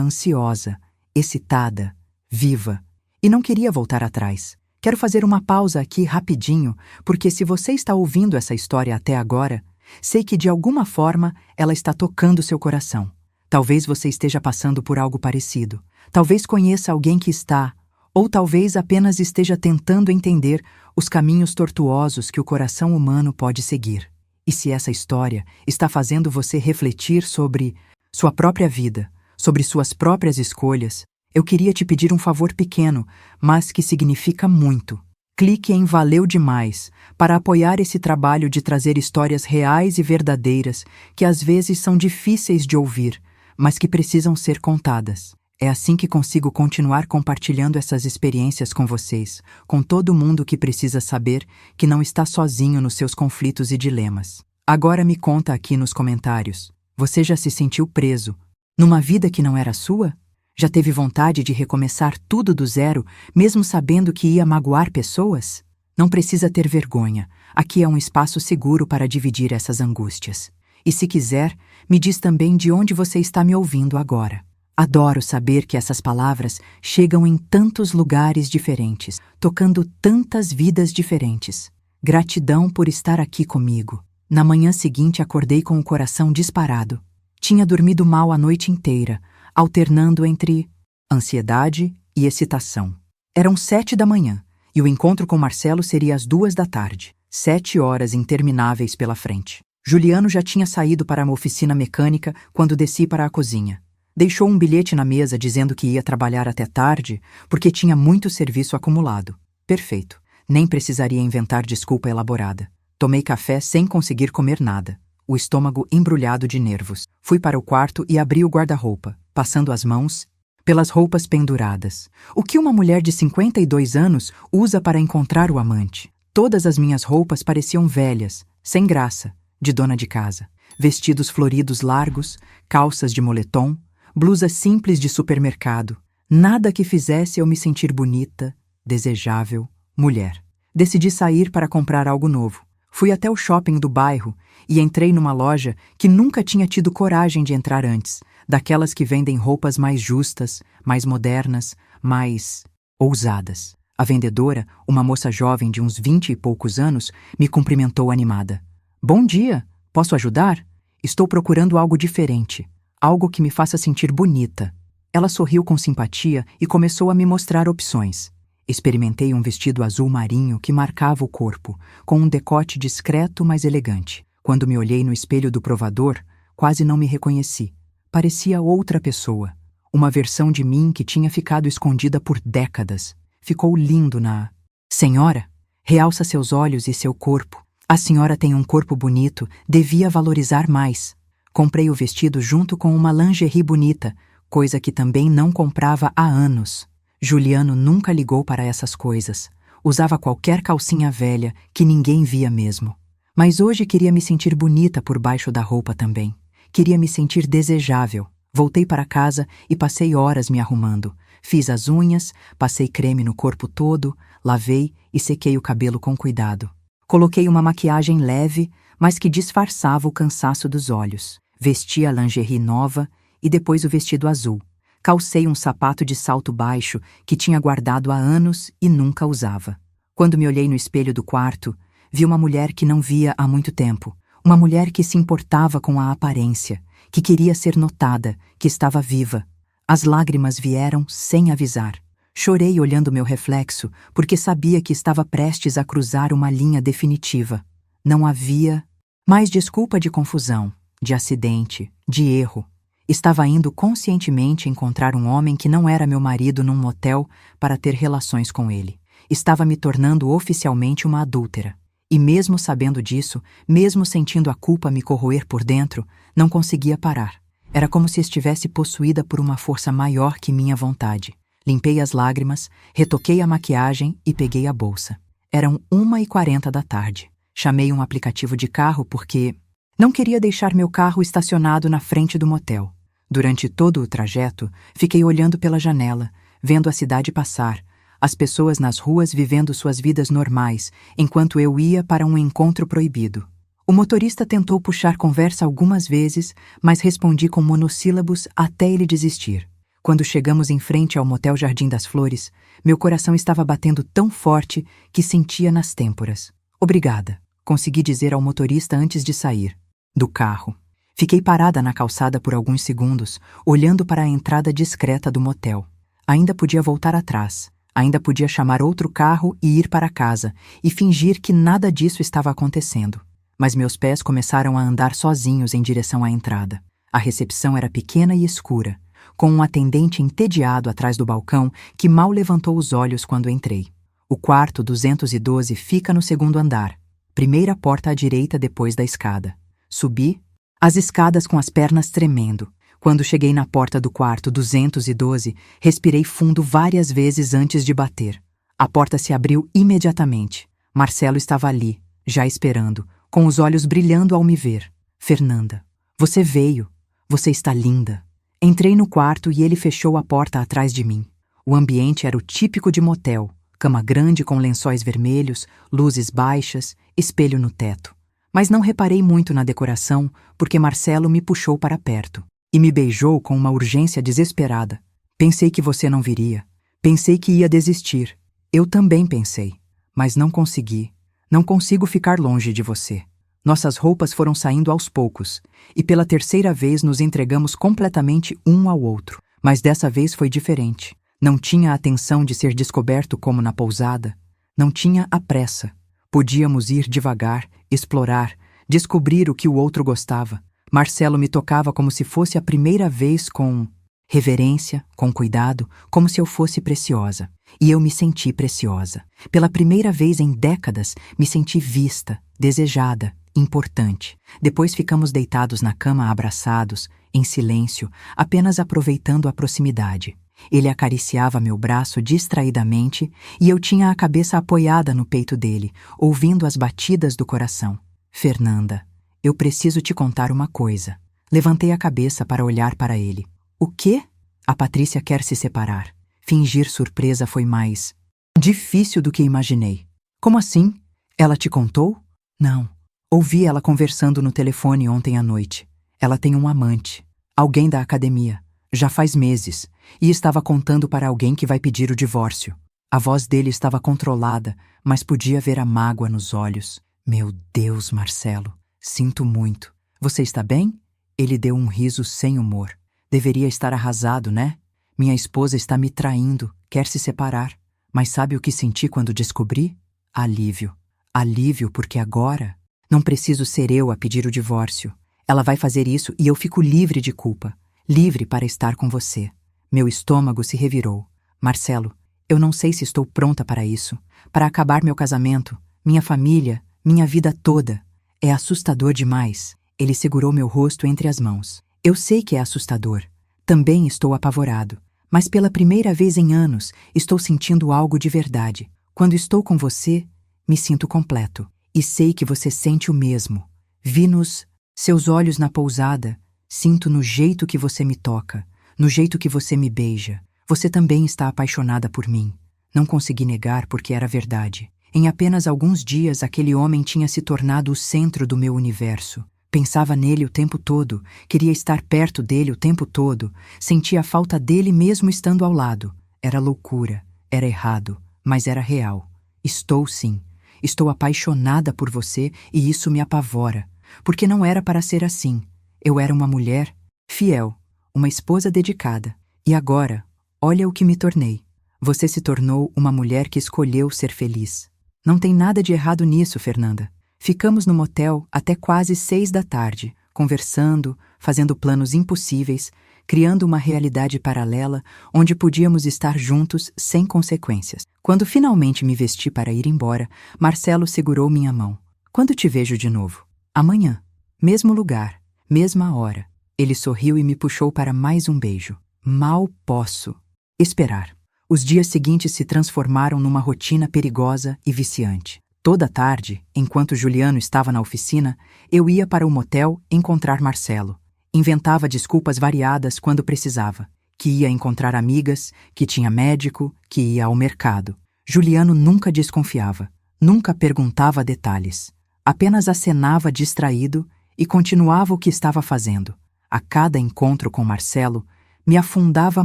ansiosa, excitada, viva, e não queria voltar atrás. Quero fazer uma pausa aqui rapidinho, porque se você está ouvindo essa história até agora, sei que de alguma forma ela está tocando seu coração. Talvez você esteja passando por algo parecido. Talvez conheça alguém que está, ou talvez apenas esteja tentando entender os caminhos tortuosos que o coração humano pode seguir. E se essa história está fazendo você refletir sobre sua própria vida, sobre suas próprias escolhas, eu queria te pedir um favor pequeno, mas que significa muito. Clique em Valeu Demais para apoiar esse trabalho de trazer histórias reais e verdadeiras que às vezes são difíceis de ouvir, mas que precisam ser contadas. É assim que consigo continuar compartilhando essas experiências com vocês, com todo mundo que precisa saber que não está sozinho nos seus conflitos e dilemas. Agora me conta aqui nos comentários. Você já se sentiu preso numa vida que não era sua? Já teve vontade de recomeçar tudo do zero, mesmo sabendo que ia magoar pessoas? Não precisa ter vergonha. Aqui é um espaço seguro para dividir essas angústias. E se quiser, me diz também de onde você está me ouvindo agora. Adoro saber que essas palavras chegam em tantos lugares diferentes, tocando tantas vidas diferentes. Gratidão por estar aqui comigo. Na manhã seguinte acordei com o coração disparado. Tinha dormido mal a noite inteira, alternando entre ansiedade e excitação. Eram 7 da manhã, e o encontro com Marcelo seria às 2 da tarde. 7 horas intermináveis pela frente. Juliano já tinha saído para uma oficina mecânica quando desci para a cozinha. Deixou um bilhete na mesa dizendo que ia trabalhar até tarde porque tinha muito serviço acumulado. Perfeito. Nem precisaria inventar desculpa elaborada. Tomei café sem conseguir comer nada, o estômago embrulhado de nervos. Fui para o quarto e abri o guarda-roupa, passando as mãos pelas roupas penduradas. O que uma mulher de 52 anos usa para encontrar o amante? Todas as minhas roupas pareciam velhas, sem graça, de dona de casa. Vestidos floridos largos, calças de moletom, blusas simples de supermercado. Nada que fizesse eu me sentir bonita, desejável, mulher. Decidi sair para comprar algo novo. Fui até o shopping do bairro e entrei numa loja que nunca tinha tido coragem de entrar antes, daquelas que vendem roupas mais justas, mais modernas, mais ousadas. A vendedora, uma moça jovem de uns 20 e poucos anos, me cumprimentou animada. Bom dia, posso ajudar? Estou procurando algo diferente, algo que me faça sentir bonita. Ela sorriu com simpatia e começou a me mostrar opções. Experimentei um vestido azul marinho que marcava o corpo, com um decote discreto mas elegante. Quando me olhei no espelho do provador, quase não me reconheci. Parecia outra pessoa, uma versão de mim que tinha ficado escondida por décadas. Ficou lindo na... Senhora, realça seus olhos e seu corpo. A senhora tem um corpo bonito, devia valorizar mais. Comprei o vestido junto com uma lingerie bonita, coisa que também não comprava há anos. Juliano nunca ligou para essas coisas. Usava qualquer calcinha velha que ninguém via mesmo. Mas hoje queria me sentir bonita por baixo da roupa também. Queria me sentir desejável. Voltei para casa e passei horas me arrumando. Fiz as unhas, passei creme no corpo todo, lavei e sequei o cabelo com cuidado. Coloquei uma maquiagem leve, mas que disfarçava o cansaço dos olhos. Vesti a lingerie nova e depois o vestido azul. Calcei um sapato de salto baixo que tinha guardado há anos e nunca usava. Quando me olhei no espelho do quarto, vi uma mulher que não via há muito tempo. Uma mulher que se importava com a aparência, que queria ser notada, que estava viva. As lágrimas vieram sem avisar. Chorei olhando meu reflexo, porque sabia que estava prestes a cruzar uma linha definitiva. Não havia mais desculpa de confusão, de acidente, de erro. Estava indo conscientemente encontrar um homem que não era meu marido num motel para ter relações com ele. Estava me tornando oficialmente uma adúltera. E mesmo sabendo disso, mesmo sentindo a culpa me corroer por dentro, não conseguia parar. Era como se estivesse possuída por uma força maior que minha vontade. Limpei as lágrimas, retoquei a maquiagem e peguei a bolsa. Eram 1h40 da tarde. Chamei um aplicativo de carro porque não queria deixar meu carro estacionado na frente do motel. Durante todo o trajeto, fiquei olhando pela janela, vendo a cidade passar, as pessoas nas ruas vivendo suas vidas normais, enquanto eu ia para um encontro proibido. O motorista tentou puxar conversa algumas vezes, mas respondi com monossílabos até ele desistir. Quando chegamos em frente ao motel Jardim das Flores, meu coração estava batendo tão forte que sentia nas têmporas. Obrigada, consegui dizer ao motorista antes de sair do carro. Fiquei parada na calçada por alguns segundos, olhando para a entrada discreta do motel. Ainda podia voltar atrás, ainda podia chamar outro carro e ir para casa, e fingir que nada disso estava acontecendo. Mas meus pés começaram a andar sozinhos em direção à entrada. A recepção era pequena e escura, com um atendente entediado atrás do balcão que mal levantou os olhos quando entrei. O quarto 212 fica no segundo andar, primeira porta à direita depois da escada. Subi as escadas com as pernas tremendo. Quando cheguei na porta do quarto 212, respirei fundo várias vezes antes de bater. A porta se abriu imediatamente. Marcelo estava ali, já esperando, com os olhos brilhando ao me ver. Fernanda, você veio. Você está linda. Entrei no quarto e ele fechou a porta atrás de mim. O ambiente era o típico de motel. Cama grande com lençóis vermelhos, luzes baixas, espelho no teto. Mas não reparei muito na decoração, porque Marcelo me puxou para perto e me beijou com uma urgência desesperada. Pensei que você não viria. Pensei que ia desistir. Eu também pensei. Mas não consegui. Não consigo ficar longe de você. Nossas roupas foram saindo aos poucos, e pela terceira vez nos entregamos completamente um ao outro. Mas dessa vez foi diferente. Não tinha a tensão de ser descoberto como na pousada. Não tinha a pressa. Podíamos ir devagar, explorar, descobrir o que o outro gostava. Marcelo me tocava como se fosse a primeira vez, com reverência, com cuidado, como se eu fosse preciosa. E eu me senti preciosa. Pela primeira vez em décadas, me senti vista, desejada, importante. Depois ficamos deitados na cama abraçados, em silêncio, apenas aproveitando a proximidade. Ele acariciava meu braço distraidamente e eu tinha a cabeça apoiada no peito dele, ouvindo as batidas do coração. Fernanda, eu preciso te contar uma coisa. Levantei a cabeça para olhar para ele. O quê? A Patrícia quer se separar. Fingir surpresa foi mais difícil do que imaginei. Como assim? Ela te contou? Não. Ouvi ela conversando no telefone ontem à noite. Ela tem um amante, alguém da academia, já faz meses, e estava contando para alguém que vai pedir o divórcio. A voz dele estava controlada, mas podia ver a mágoa nos olhos. Meu Deus, Marcelo, sinto muito. Você está bem? Ele deu um riso sem humor. Deveria estar arrasado, né? Minha esposa está me traindo, quer se separar. Mas sabe o que senti quando descobri? Alívio. Alívio porque agora não preciso ser eu a pedir o divórcio. Ela vai fazer isso e eu fico livre de culpa. Livre para estar com você. Meu estômago se revirou. Marcelo, eu não sei se estou pronta para isso. Para acabar meu casamento, minha família, minha vida toda. É assustador demais. Ele segurou meu rosto entre as mãos. Eu sei que é assustador. Também estou apavorado. Mas pela primeira vez em anos, estou sentindo algo de verdade. Quando estou com você, me sinto completo. E sei que você sente o mesmo. Vi nos seus olhos na pousada. Sinto no jeito que você me toca, no jeito que você me beija. Você também está apaixonada por mim. Não consegui negar porque era verdade. Em apenas alguns dias, aquele homem tinha se tornado o centro do meu universo. Pensava nele o tempo todo, queria estar perto dele o tempo todo, sentia a falta dele mesmo estando ao lado. Era loucura, era errado, mas era real. Estou sim. Estou apaixonada por você e isso me apavora, porque não era para ser assim. Eu era uma mulher fiel, uma esposa dedicada. E agora, olha o que me tornei. Você se tornou uma mulher que escolheu ser feliz. Não tem nada de errado nisso, Fernanda. Ficamos no motel até quase 6 da tarde, conversando, fazendo planos impossíveis, criando uma realidade paralela onde podíamos estar juntos sem consequências. Quando finalmente me vesti para ir embora, Marcelo segurou minha mão. Quando te vejo de novo? Amanhã. Mesmo lugar. Mesma hora. Ele sorriu e me puxou para mais um beijo. Mal posso esperar. Os dias seguintes se transformaram numa rotina perigosa e viciante. Toda tarde, enquanto Juliano estava na oficina, eu ia para o motel encontrar Marcelo. Inventava desculpas variadas quando precisava. Que ia encontrar amigas, que tinha médico, que ia ao mercado. Juliano nunca desconfiava, nunca perguntava detalhes. Apenas acenava distraído e continuava o que estava fazendo. A cada encontro com Marcelo, Me afundava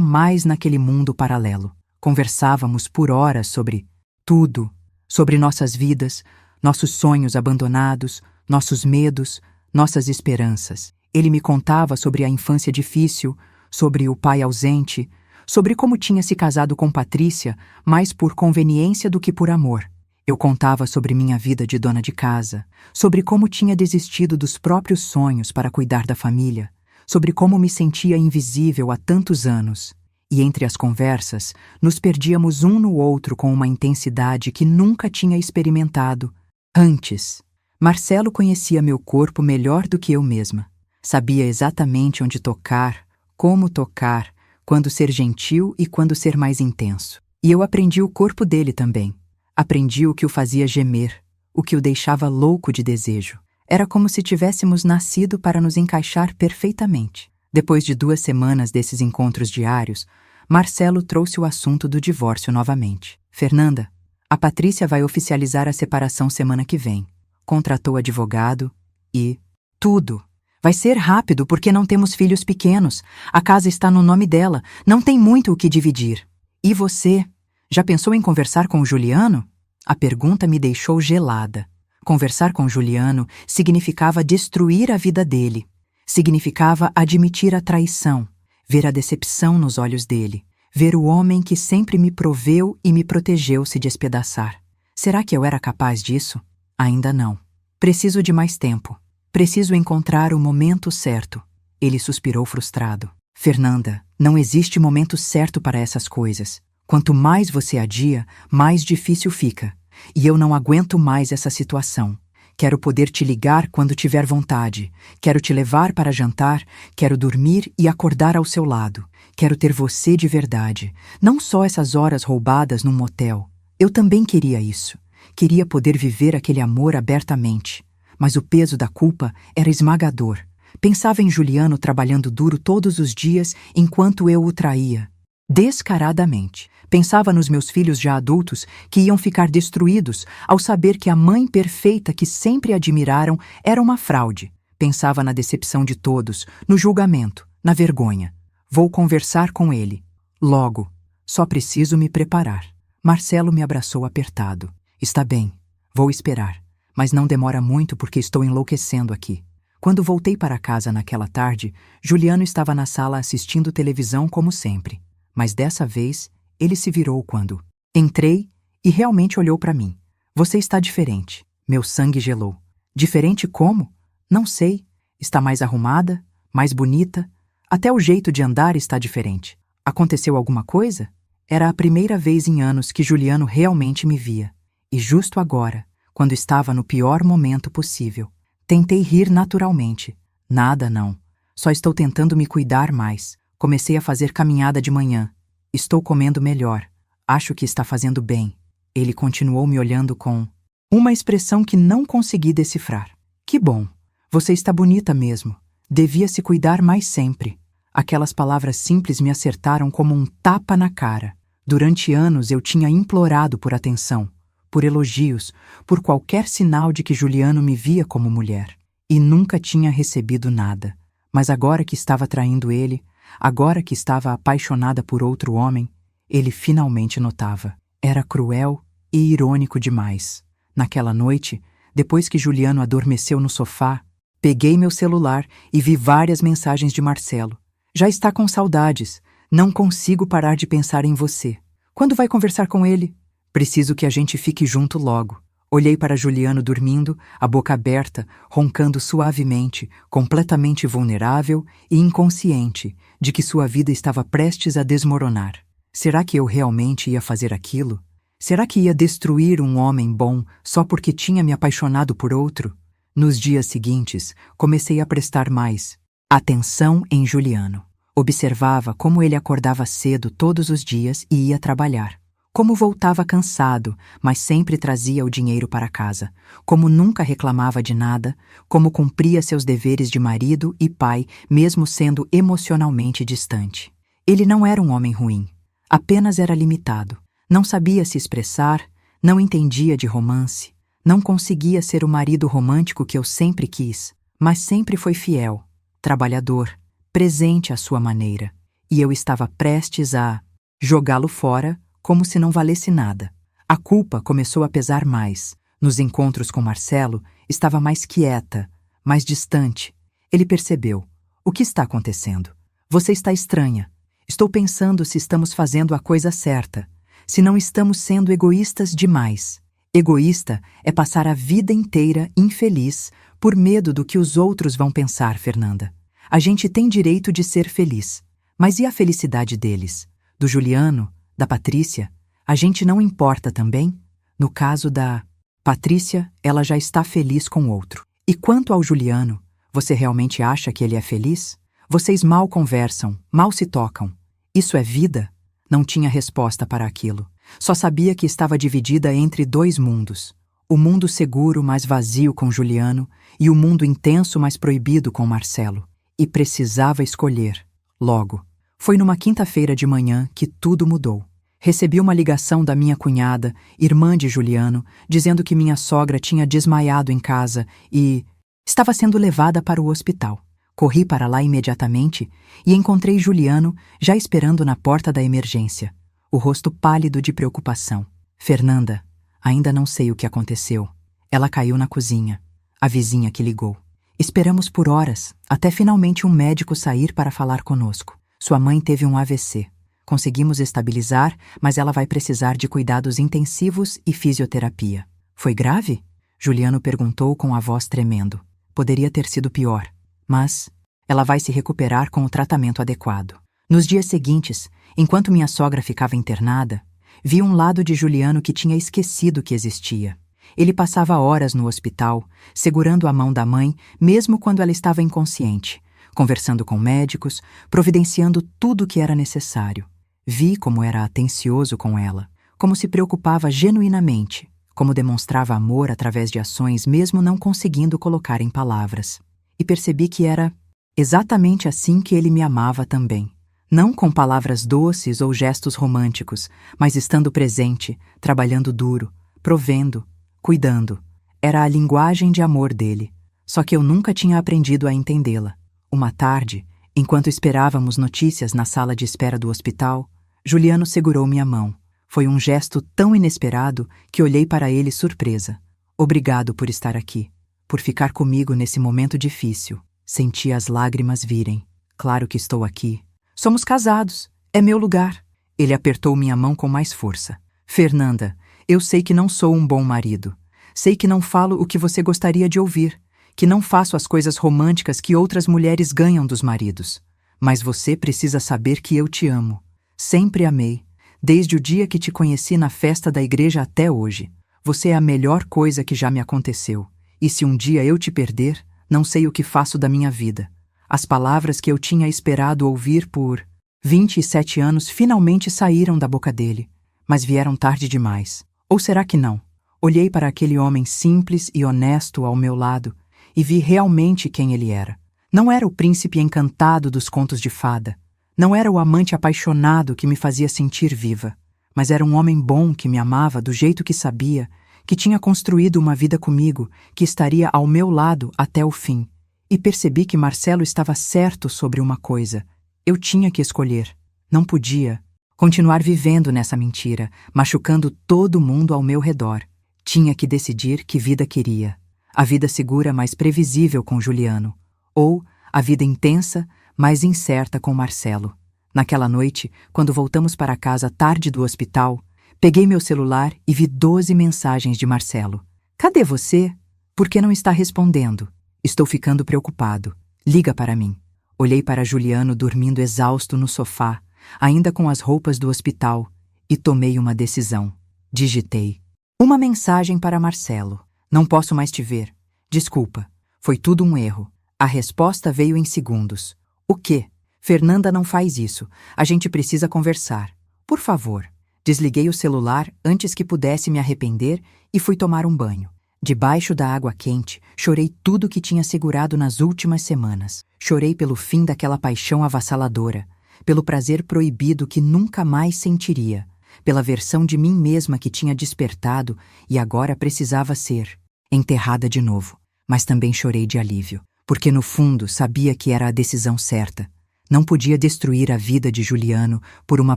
mais naquele mundo paralelo. Conversávamos por horas sobre tudo, sobre nossas vidas, nossos sonhos abandonados, nossos medos, nossas esperanças. Ele me contava sobre a infância difícil, sobre o pai ausente, sobre como tinha se casado com Patrícia, mais por conveniência do que por amor. Eu contava sobre minha vida de dona de casa, sobre como tinha desistido dos próprios sonhos para cuidar da família, sobre como me sentia invisível há tantos anos. E entre as conversas, nos perdíamos um no outro com uma intensidade que nunca tinha experimentado antes. Marcelo conhecia meu corpo melhor do que eu mesma. Sabia exatamente onde tocar, como tocar, quando ser gentil e quando ser mais intenso. E eu aprendi o corpo dele também. Aprendi o que o fazia gemer, o que o deixava louco de desejo. Era como se tivéssemos nascido para nos encaixar perfeitamente. Depois de 2 semanas desses encontros diários, Marcelo trouxe o assunto do divórcio novamente. Fernanda, a Patrícia vai oficializar a separação semana que vem. Contratou advogado e... tudo. Vai ser rápido porque não temos filhos pequenos. A casa está no nome dela. Não tem muito o que dividir. E você? Já pensou em conversar com o Juliano? A pergunta me deixou gelada. Conversar com Juliano significava destruir a vida dele. Significava admitir a traição, ver a decepção nos olhos dele, ver o homem que sempre me proveu e me protegeu se despedaçar. Será que eu era capaz disso? Ainda não. Preciso de mais tempo. Preciso encontrar o momento certo. Ele suspirou frustrado. Fernanda, não existe momento certo para essas coisas. Quanto mais você adia, mais difícil fica. E eu não aguento mais essa situação. Quero poder te ligar quando tiver vontade. Quero te levar para jantar. Quero dormir e acordar ao seu lado. Quero ter você de verdade. Não só essas horas roubadas num motel. Eu também queria isso. Queria poder viver aquele amor abertamente. Mas o peso da culpa era esmagador. Pensava em Juliano trabalhando duro todos os dias enquanto eu o traía. Descaradamente. Pensava nos meus filhos já adultos que iam ficar destruídos ao saber que a mãe perfeita que sempre admiraram era uma fraude. Pensava na decepção de todos, no julgamento, na vergonha. Vou conversar com ele. Logo. Só preciso me preparar. Marcelo me abraçou apertado. Está bem. Vou esperar. Mas não demora muito porque estou enlouquecendo aqui. Quando voltei para casa naquela tarde, Juliano estava na sala assistindo televisão como sempre. Mas dessa vez, ele se virou quando entrei e realmente olhou para mim. Você está diferente. Meu sangue gelou. Diferente como? Não sei. Está mais arrumada, mais bonita. Até o jeito de andar está diferente. Aconteceu alguma coisa? Era a primeira vez em anos que Juliano realmente me via. E justo agora, quando estava no pior momento possível. Tentei rir naturalmente. Nada, não. Só estou tentando me cuidar mais. Comecei a fazer caminhada de manhã. Estou comendo melhor. Acho que está fazendo bem. Ele continuou me olhando com uma expressão que não consegui decifrar. Que bom. Você está bonita mesmo. Devia se cuidar mais sempre. Aquelas palavras simples me acertaram como um tapa na cara. Durante anos eu tinha implorado por atenção, por elogios, por qualquer sinal de que Juliano me via como mulher. E nunca tinha recebido nada. Mas agora que estava traindo ele, agora que estava apaixonada por outro homem, ele finalmente notava. Era cruel e irônico demais. Naquela noite, depois que Juliano adormeceu no sofá, peguei meu celular e vi várias mensagens de Marcelo. Já está com saudades. Não consigo parar de pensar em você. Quando vai conversar com ele? Preciso que a gente fique junto logo. Olhei para Juliano dormindo, a boca aberta, roncando suavemente, completamente vulnerável e inconsciente de que sua vida estava prestes a desmoronar. Será que eu realmente ia fazer aquilo? Será que ia destruir um homem bom só porque tinha me apaixonado por outro? Nos dias seguintes, comecei a prestar mais atenção em Juliano. Observava como ele acordava cedo todos os dias e ia trabalhar. Como voltava cansado, mas sempre trazia o dinheiro para casa. Como nunca reclamava de nada. Como cumpria seus deveres de marido e pai, mesmo sendo emocionalmente distante. Ele não era um homem ruim. Apenas era limitado. Não sabia se expressar, não entendia de romance. Não conseguia ser o marido romântico que eu sempre quis, mas sempre foi fiel, trabalhador, presente à sua maneira. e eu estava prestes a jogá-lo fora como se não valesse nada. A culpa começou a pesar mais. Nos encontros com Marcelo, estava mais quieta, mais distante. Ele percebeu. O que está acontecendo? Você está estranha. Estou pensando se estamos fazendo a coisa certa, se não estamos sendo egoístas demais. Egoísta é passar a vida inteira infeliz por medo do que os outros vão pensar, Fernanda. A gente tem direito de ser feliz. Mas e a felicidade deles? Do Juliano? Da Patrícia? A gente não importa também? No caso da Patrícia, ela já está feliz com outro. E quanto ao Juliano, você realmente acha que ele é feliz? Vocês mal conversam, mal se tocam. Isso é vida? Não tinha resposta para aquilo. Só sabia que estava dividida entre dois mundos. O mundo seguro, mas vazio com Juliano, e o mundo intenso, mas proibido com Marcelo. E precisava escolher. Logo. Foi numa quinta-feira de manhã que tudo mudou. Recebi uma ligação da minha cunhada, irmã de Juliano, dizendo que minha sogra tinha desmaiado em casa e estava sendo levada para o hospital. Corri para lá imediatamente e encontrei Juliano já esperando na porta da emergência, o rosto pálido de preocupação. Fernanda, ainda não sei o que aconteceu. Ela caiu na cozinha. A vizinha que ligou. Esperamos por horas, até finalmente um médico sair para falar conosco. Sua mãe teve um AVC. Conseguimos estabilizar, mas ela vai precisar de cuidados intensivos e fisioterapia. Foi grave? Juliano perguntou com a voz tremendo. Poderia ter sido pior, mas ela vai se recuperar com o tratamento adequado. Nos dias seguintes, enquanto minha sogra ficava internada, vi um lado de Juliano que tinha esquecido que existia. Ele passava horas no hospital, segurando a mão da mãe, mesmo quando ela estava inconsciente, conversando com médicos, providenciando tudo o que era necessário. Vi como era atencioso com ela, como se preocupava genuinamente, como demonstrava amor através de ações mesmo não conseguindo colocar em palavras. E percebi que era exatamente assim que ele me amava também. Não com palavras doces ou gestos românticos, mas estando presente, trabalhando duro, provendo, cuidando. Era a linguagem de amor dele, só que eu nunca tinha aprendido a entendê-la. Uma tarde, enquanto esperávamos notícias na sala de espera do hospital, Juliano segurou minha mão. Foi um gesto tão inesperado que olhei para ele surpresa. Obrigado por estar aqui, por ficar comigo nesse momento difícil. Senti as lágrimas virem. Claro que estou aqui. Somos casados. É meu lugar. Ele apertou minha mão com mais força. Fernanda, eu sei que não sou um bom marido. Sei que não falo o que você gostaria de ouvir, que não faço as coisas românticas que outras mulheres ganham dos maridos. Mas você precisa saber que eu te amo. Sempre amei. Desde o dia que te conheci na festa da igreja até hoje. Você é a melhor coisa que já me aconteceu. E se um dia eu te perder, não sei o que faço da minha vida. As palavras que eu tinha esperado ouvir por 27 anos finalmente saíram da boca dele, mas vieram tarde demais. Ou será que não? Olhei para aquele homem simples e honesto ao meu lado e vi realmente quem ele era. Não era o príncipe encantado dos contos de fada. Não era o amante apaixonado que me fazia sentir viva, mas era um homem bom que me amava do jeito que sabia, que tinha construído uma vida comigo, que estaria ao meu lado até o fim. E percebi que Marcelo estava certo sobre uma coisa. Eu tinha que escolher. Não podia continuar vivendo nessa mentira, machucando todo mundo ao meu redor. Tinha que decidir que vida queria. A vida segura, mas previsível com Juliano. Ou a vida intensa, mas incerta com Marcelo. Naquela noite, quando voltamos para casa tarde do hospital, peguei meu celular e vi 12 mensagens de Marcelo. Cadê você? Por que não está respondendo? Estou ficando preocupado. Liga para mim. Olhei para Juliano dormindo exausto no sofá, ainda com as roupas do hospital, e tomei uma decisão. Digitei. Uma mensagem para Marcelo. Não posso mais te ver. Desculpa. Foi tudo um erro. A resposta veio em segundos. O quê? Fernanda, não faz isso. A gente precisa conversar. Por favor. Desliguei o celular antes que pudesse me arrepender e fui tomar um banho. Debaixo da água quente, chorei tudo que tinha segurado nas últimas semanas. Chorei pelo fim daquela paixão avassaladora, pelo prazer proibido que nunca mais sentiria, pela versão de mim mesma que tinha despertado e agora precisava ser enterrada de novo. Mas também chorei de alívio, porque no fundo sabia que era a decisão certa. Não podia destruir a vida de Juliano por uma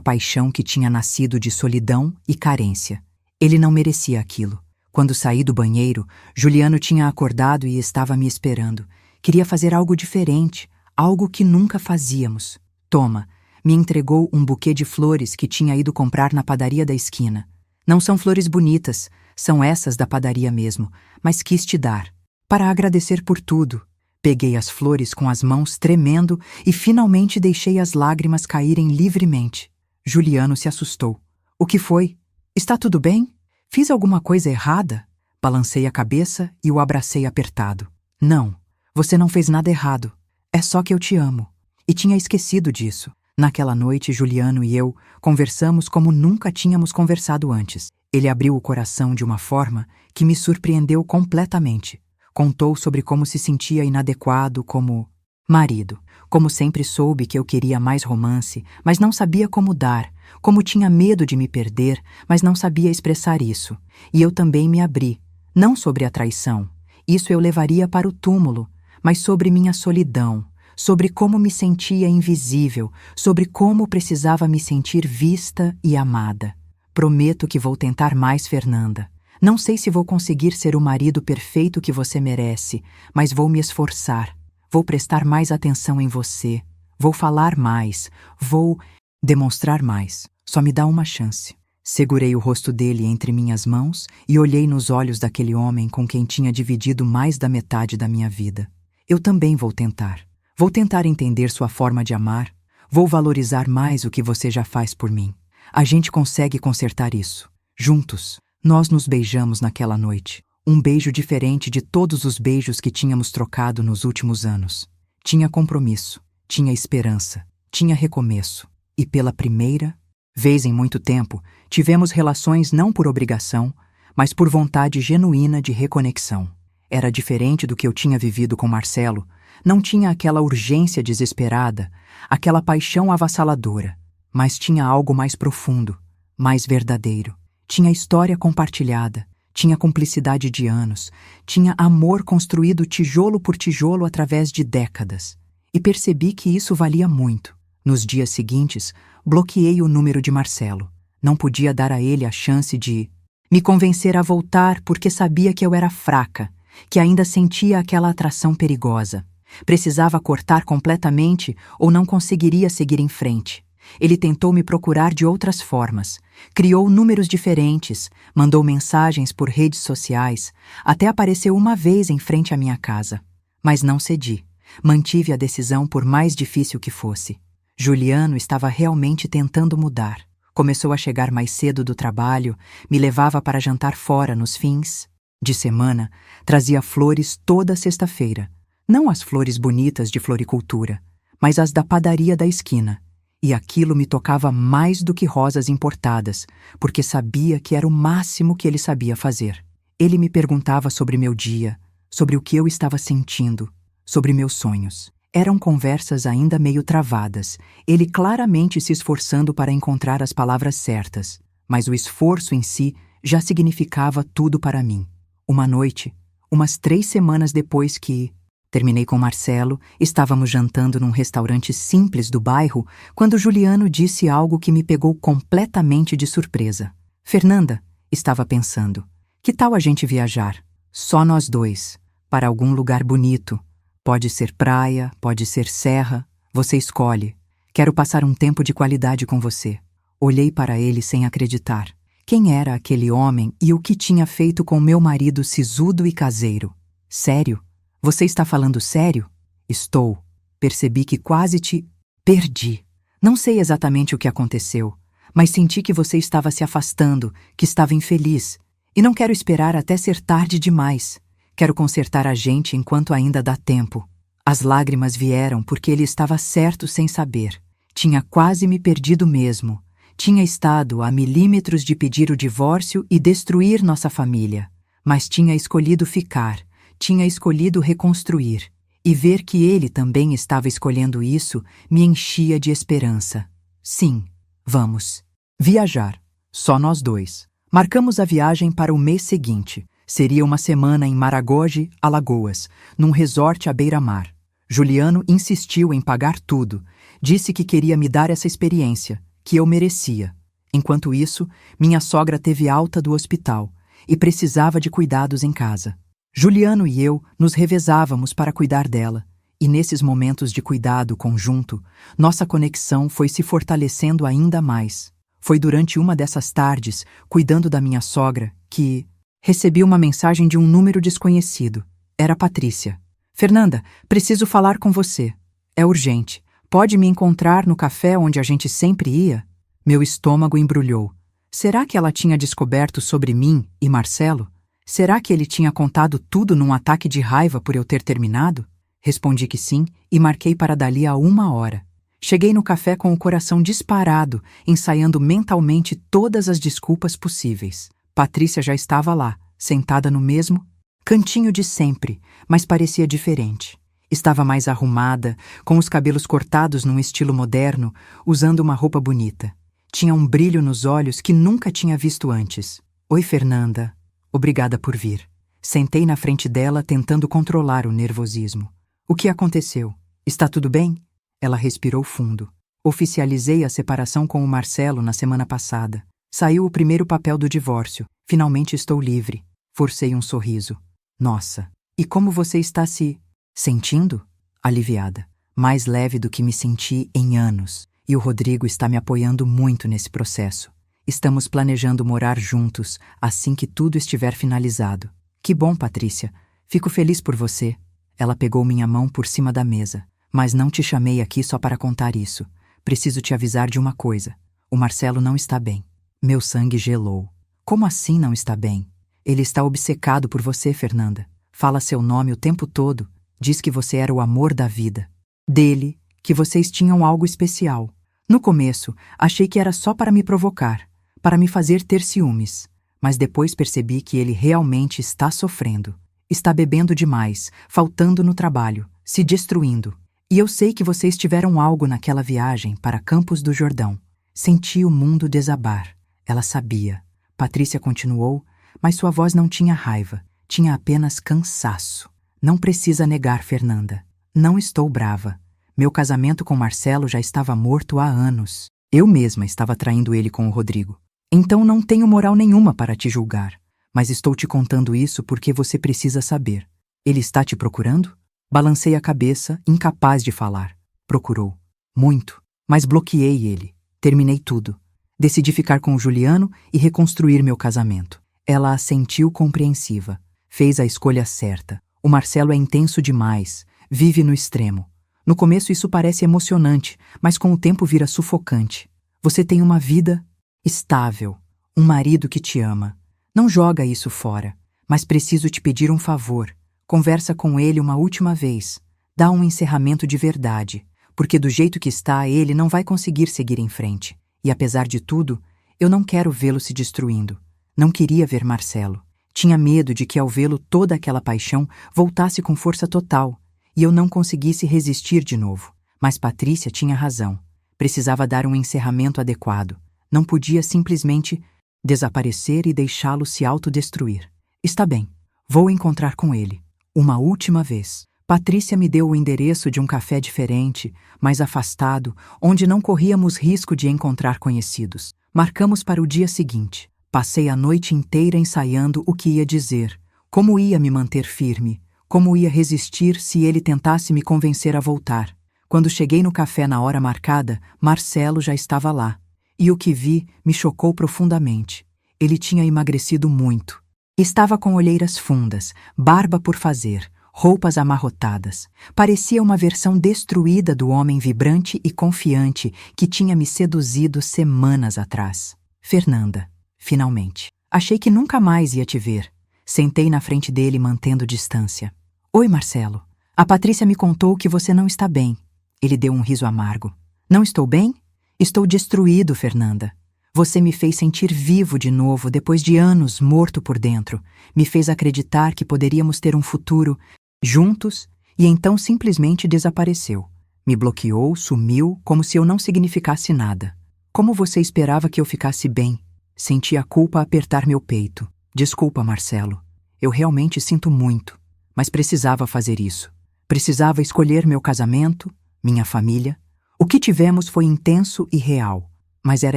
paixão que tinha nascido de solidão e carência. Ele não merecia aquilo. Quando saí do banheiro, Juliano tinha acordado e estava me esperando. Queria fazer algo diferente, algo que nunca fazíamos. Toma, me entregou um buquê de flores que tinha ido comprar na padaria da esquina. Não são flores bonitas, são essas da padaria mesmo, mas quis te dar, para agradecer por tudo. Peguei as flores com as mãos tremendo e finalmente deixei as lágrimas caírem livremente. Juliano se assustou. O que foi? Está tudo bem? Fiz alguma coisa errada? Balancei a cabeça e o abracei apertado. Não, você não fez nada errado. É só que eu te amo. E tinha esquecido disso. Naquela noite, Juliano e eu conversamos como nunca tínhamos conversado antes. Ele abriu o coração de uma forma que me surpreendeu completamente. Contou sobre como se sentia inadequado como marido, como sempre soube que eu queria mais romance, mas não sabia como dar, como tinha medo de me perder, mas não sabia expressar isso. E eu também me abri, não sobre a traição, isso eu levaria para o túmulo, mas sobre minha solidão, sobre como me sentia invisível, sobre como precisava me sentir vista e amada. Prometo que vou tentar mais, Fernanda. Não sei se vou conseguir ser o marido perfeito que você merece, mas vou me esforçar. Vou prestar mais atenção em você. Vou falar mais. Vou demonstrar mais. Só me dá uma chance. Segurei o rosto dele entre minhas mãos e olhei nos olhos daquele homem com quem tinha dividido mais da metade da minha vida. Eu também vou tentar. Vou tentar entender sua forma de amar. Vou valorizar mais o que você já faz por mim. A gente consegue consertar isso. Juntos. Nós nos beijamos naquela noite. Um beijo diferente de todos os beijos que tínhamos trocado nos últimos anos. Tinha compromisso, tinha esperança, tinha recomeço. E pela primeira vez em muito tempo, tivemos relações não por obrigação, mas por vontade genuína de reconexão. Era diferente do que eu tinha vivido com Marcelo. Não tinha aquela urgência desesperada, aquela paixão avassaladora, mas tinha algo mais profundo, mais verdadeiro. Tinha história compartilhada, tinha cumplicidade de anos, tinha amor construído tijolo por tijolo através de décadas. E percebi que isso valia muito. Nos dias seguintes, bloqueei o número de Marcelo. Não podia dar a ele a chance de me convencer a voltar porque sabia que eu era fraca, que ainda sentia aquela atração perigosa. Precisava cortar completamente ou não conseguiria seguir em frente. Ele tentou me procurar de outras formas, criou números diferentes, mandou mensagens por redes sociais, até apareceu uma vez em frente à minha casa. Mas não cedi. Mantive a decisão por mais difícil que fosse. Juliano estava realmente tentando mudar. Começou a chegar mais cedo do trabalho, me levava para jantar fora nos fins de semana, trazia flores toda sexta-feira. Não as flores bonitas de floricultura, mas as da padaria da esquina. E aquilo me tocava mais do que rosas importadas, porque sabia que era o máximo que ele sabia fazer. Ele me perguntava sobre meu dia, sobre o que eu estava sentindo, sobre meus sonhos. Eram conversas ainda meio travadas, ele claramente se esforçando para encontrar as palavras certas, mas o esforço em si já significava tudo para mim. Uma noite, umas 3 semanas depois que terminei com Marcelo, estávamos jantando num restaurante simples do bairro quando Juliano disse algo que me pegou completamente de surpresa. Fernanda, estava pensando, que tal a gente viajar? Só nós dois, para algum lugar bonito. Pode ser praia, pode ser serra, você escolhe. Quero passar um tempo de qualidade com você. Olhei para ele sem acreditar. Quem era aquele homem e o que tinha feito com meu marido sisudo e caseiro? Sério? Você está falando sério? Estou. Percebi que quase te perdi. Não sei exatamente o que aconteceu, mas senti que você estava se afastando, que estava infeliz. E não quero esperar até ser tarde demais. Quero consertar a gente enquanto ainda dá tempo. As lágrimas vieram porque ele estava certo sem saber. Tinha quase me perdido mesmo. Tinha estado a milímetros de pedir o divórcio e destruir nossa família. Mas tinha escolhido ficar. Tinha escolhido reconstruir. E ver que ele também estava escolhendo isso me enchia de esperança. Sim, vamos. Viajar. Só nós dois. Marcamos a viagem para o mês seguinte. Seria uma semana em Maragogi, Alagoas, num resort à beira-mar. Juliano insistiu em pagar tudo. Disse que queria me dar essa experiência, que eu merecia. Enquanto isso, minha sogra teve alta do hospital e precisava de cuidados em casa. Juliano e eu nos revezávamos para cuidar dela, e nesses momentos de cuidado conjunto, nossa conexão foi se fortalecendo ainda mais. Foi durante uma dessas tardes, cuidando da minha sogra, que recebi uma mensagem de um número desconhecido. Era Patrícia. Fernanda, preciso falar com você. É urgente. Pode me encontrar no café onde a gente sempre ia? Meu estômago embrulhou. Será que ela tinha descoberto sobre mim e Marcelo? Será que ele tinha contado tudo num ataque de raiva por eu ter terminado? Respondi que sim e marquei para dali a 1 hora. Cheguei no café com o coração disparado, ensaiando mentalmente todas as desculpas possíveis. Patrícia já estava lá, sentada no mesmo cantinho de sempre, mas parecia diferente. Estava mais arrumada, com os cabelos cortados num estilo moderno, usando uma roupa bonita. Tinha um brilho nos olhos que nunca tinha visto antes. Oi, Fernanda. Obrigada por vir. Sentei na frente dela, tentando controlar o nervosismo. O que aconteceu? Está tudo bem? Ela respirou fundo. Oficializei a separação com o Marcelo na semana passada. Saiu o primeiro papel do divórcio. Finalmente estou livre. Forcei um sorriso. Nossa, e como você está se sentindo? Aliviada. Mais leve do que me senti em anos. E o Rodrigo está me apoiando muito nesse processo. Estamos planejando morar juntos assim que tudo estiver finalizado. Que bom, Patrícia. Fico feliz por você. Ela pegou minha mão por cima da mesa. Mas não te chamei aqui só para contar isso. Preciso te avisar de uma coisa. O Marcelo não está bem. Meu sangue gelou. Como assim não está bem? Ele está obcecado por você, Fernanda. Fala seu nome o tempo todo. Diz que você era o amor da vida. Dele, que vocês tinham algo especial. No começo, achei que era só para me provocar, para me fazer ter ciúmes. Mas depois percebi que ele realmente está sofrendo. Está bebendo demais, faltando no trabalho, se destruindo. E eu sei que vocês tiveram algo naquela viagem para Campos do Jordão. Senti o mundo desabar. Ela sabia. Patrícia continuou, mas sua voz não tinha raiva, tinha apenas cansaço. Não precisa negar, Fernanda. Não estou brava. Meu casamento com Marcelo já estava morto há anos. Eu mesma estava traindo ele com o Rodrigo. Então não tenho moral nenhuma para te julgar. Mas estou te contando isso porque você precisa saber. Ele está te procurando? Balancei a cabeça, incapaz de falar. Procurou. Muito. Mas bloqueei ele. Terminei tudo. Decidi ficar com o Juliano e reconstruir meu casamento. Ela assentiu compreensiva. Fez a escolha certa. O Marcelo é intenso demais. Vive no extremo. No começo isso parece emocionante, mas com o tempo vira sufocante. Você tem uma vida estável. Um marido que te ama. Não joga isso fora. Mas preciso te pedir um favor. Conversa com ele uma última vez. Dá um encerramento de verdade. Porque do jeito que está, ele não vai conseguir seguir em frente. E apesar de tudo, eu não quero vê-lo se destruindo. Não queria ver Marcelo. Tinha medo de que ao vê-lo toda aquela paixão voltasse com força total e eu não conseguisse resistir de novo. Mas Patrícia tinha razão. Precisava dar um encerramento adequado. Não podia simplesmente desaparecer e deixá-lo se autodestruir. Está bem, vou encontrar com ele. Uma última vez. Patrícia me deu o endereço de um café diferente, mais afastado, onde não corríamos risco de encontrar conhecidos. Marcamos para o dia seguinte. Passei a noite inteira ensaiando o que ia dizer, como ia me manter firme, como ia resistir se ele tentasse me convencer a voltar. Quando cheguei no café na hora marcada, Marcelo já estava lá. E o que vi me chocou profundamente. Ele tinha emagrecido muito. Estava com olheiras fundas, barba por fazer, roupas amarrotadas. Parecia uma versão destruída do homem vibrante e confiante que tinha me seduzido semanas atrás. Fernanda, finalmente. Achei que nunca mais ia te ver. Sentei na frente dele mantendo distância. Oi, Marcelo. A Patrícia me contou que você não está bem. Ele deu um riso amargo. Não estou bem? Estou destruído, Fernanda. Você me fez sentir vivo de novo depois de anos morto por dentro. Me fez acreditar que poderíamos ter um futuro juntos e então simplesmente desapareceu. Me bloqueou, sumiu, como se eu não significasse nada. Como você esperava que eu ficasse bem? Senti a culpa apertar meu peito. Desculpa, Marcelo. Eu realmente sinto muito, mas precisava fazer isso. Precisava escolher meu casamento, minha família. O O que tivemos foi intenso e real, mas era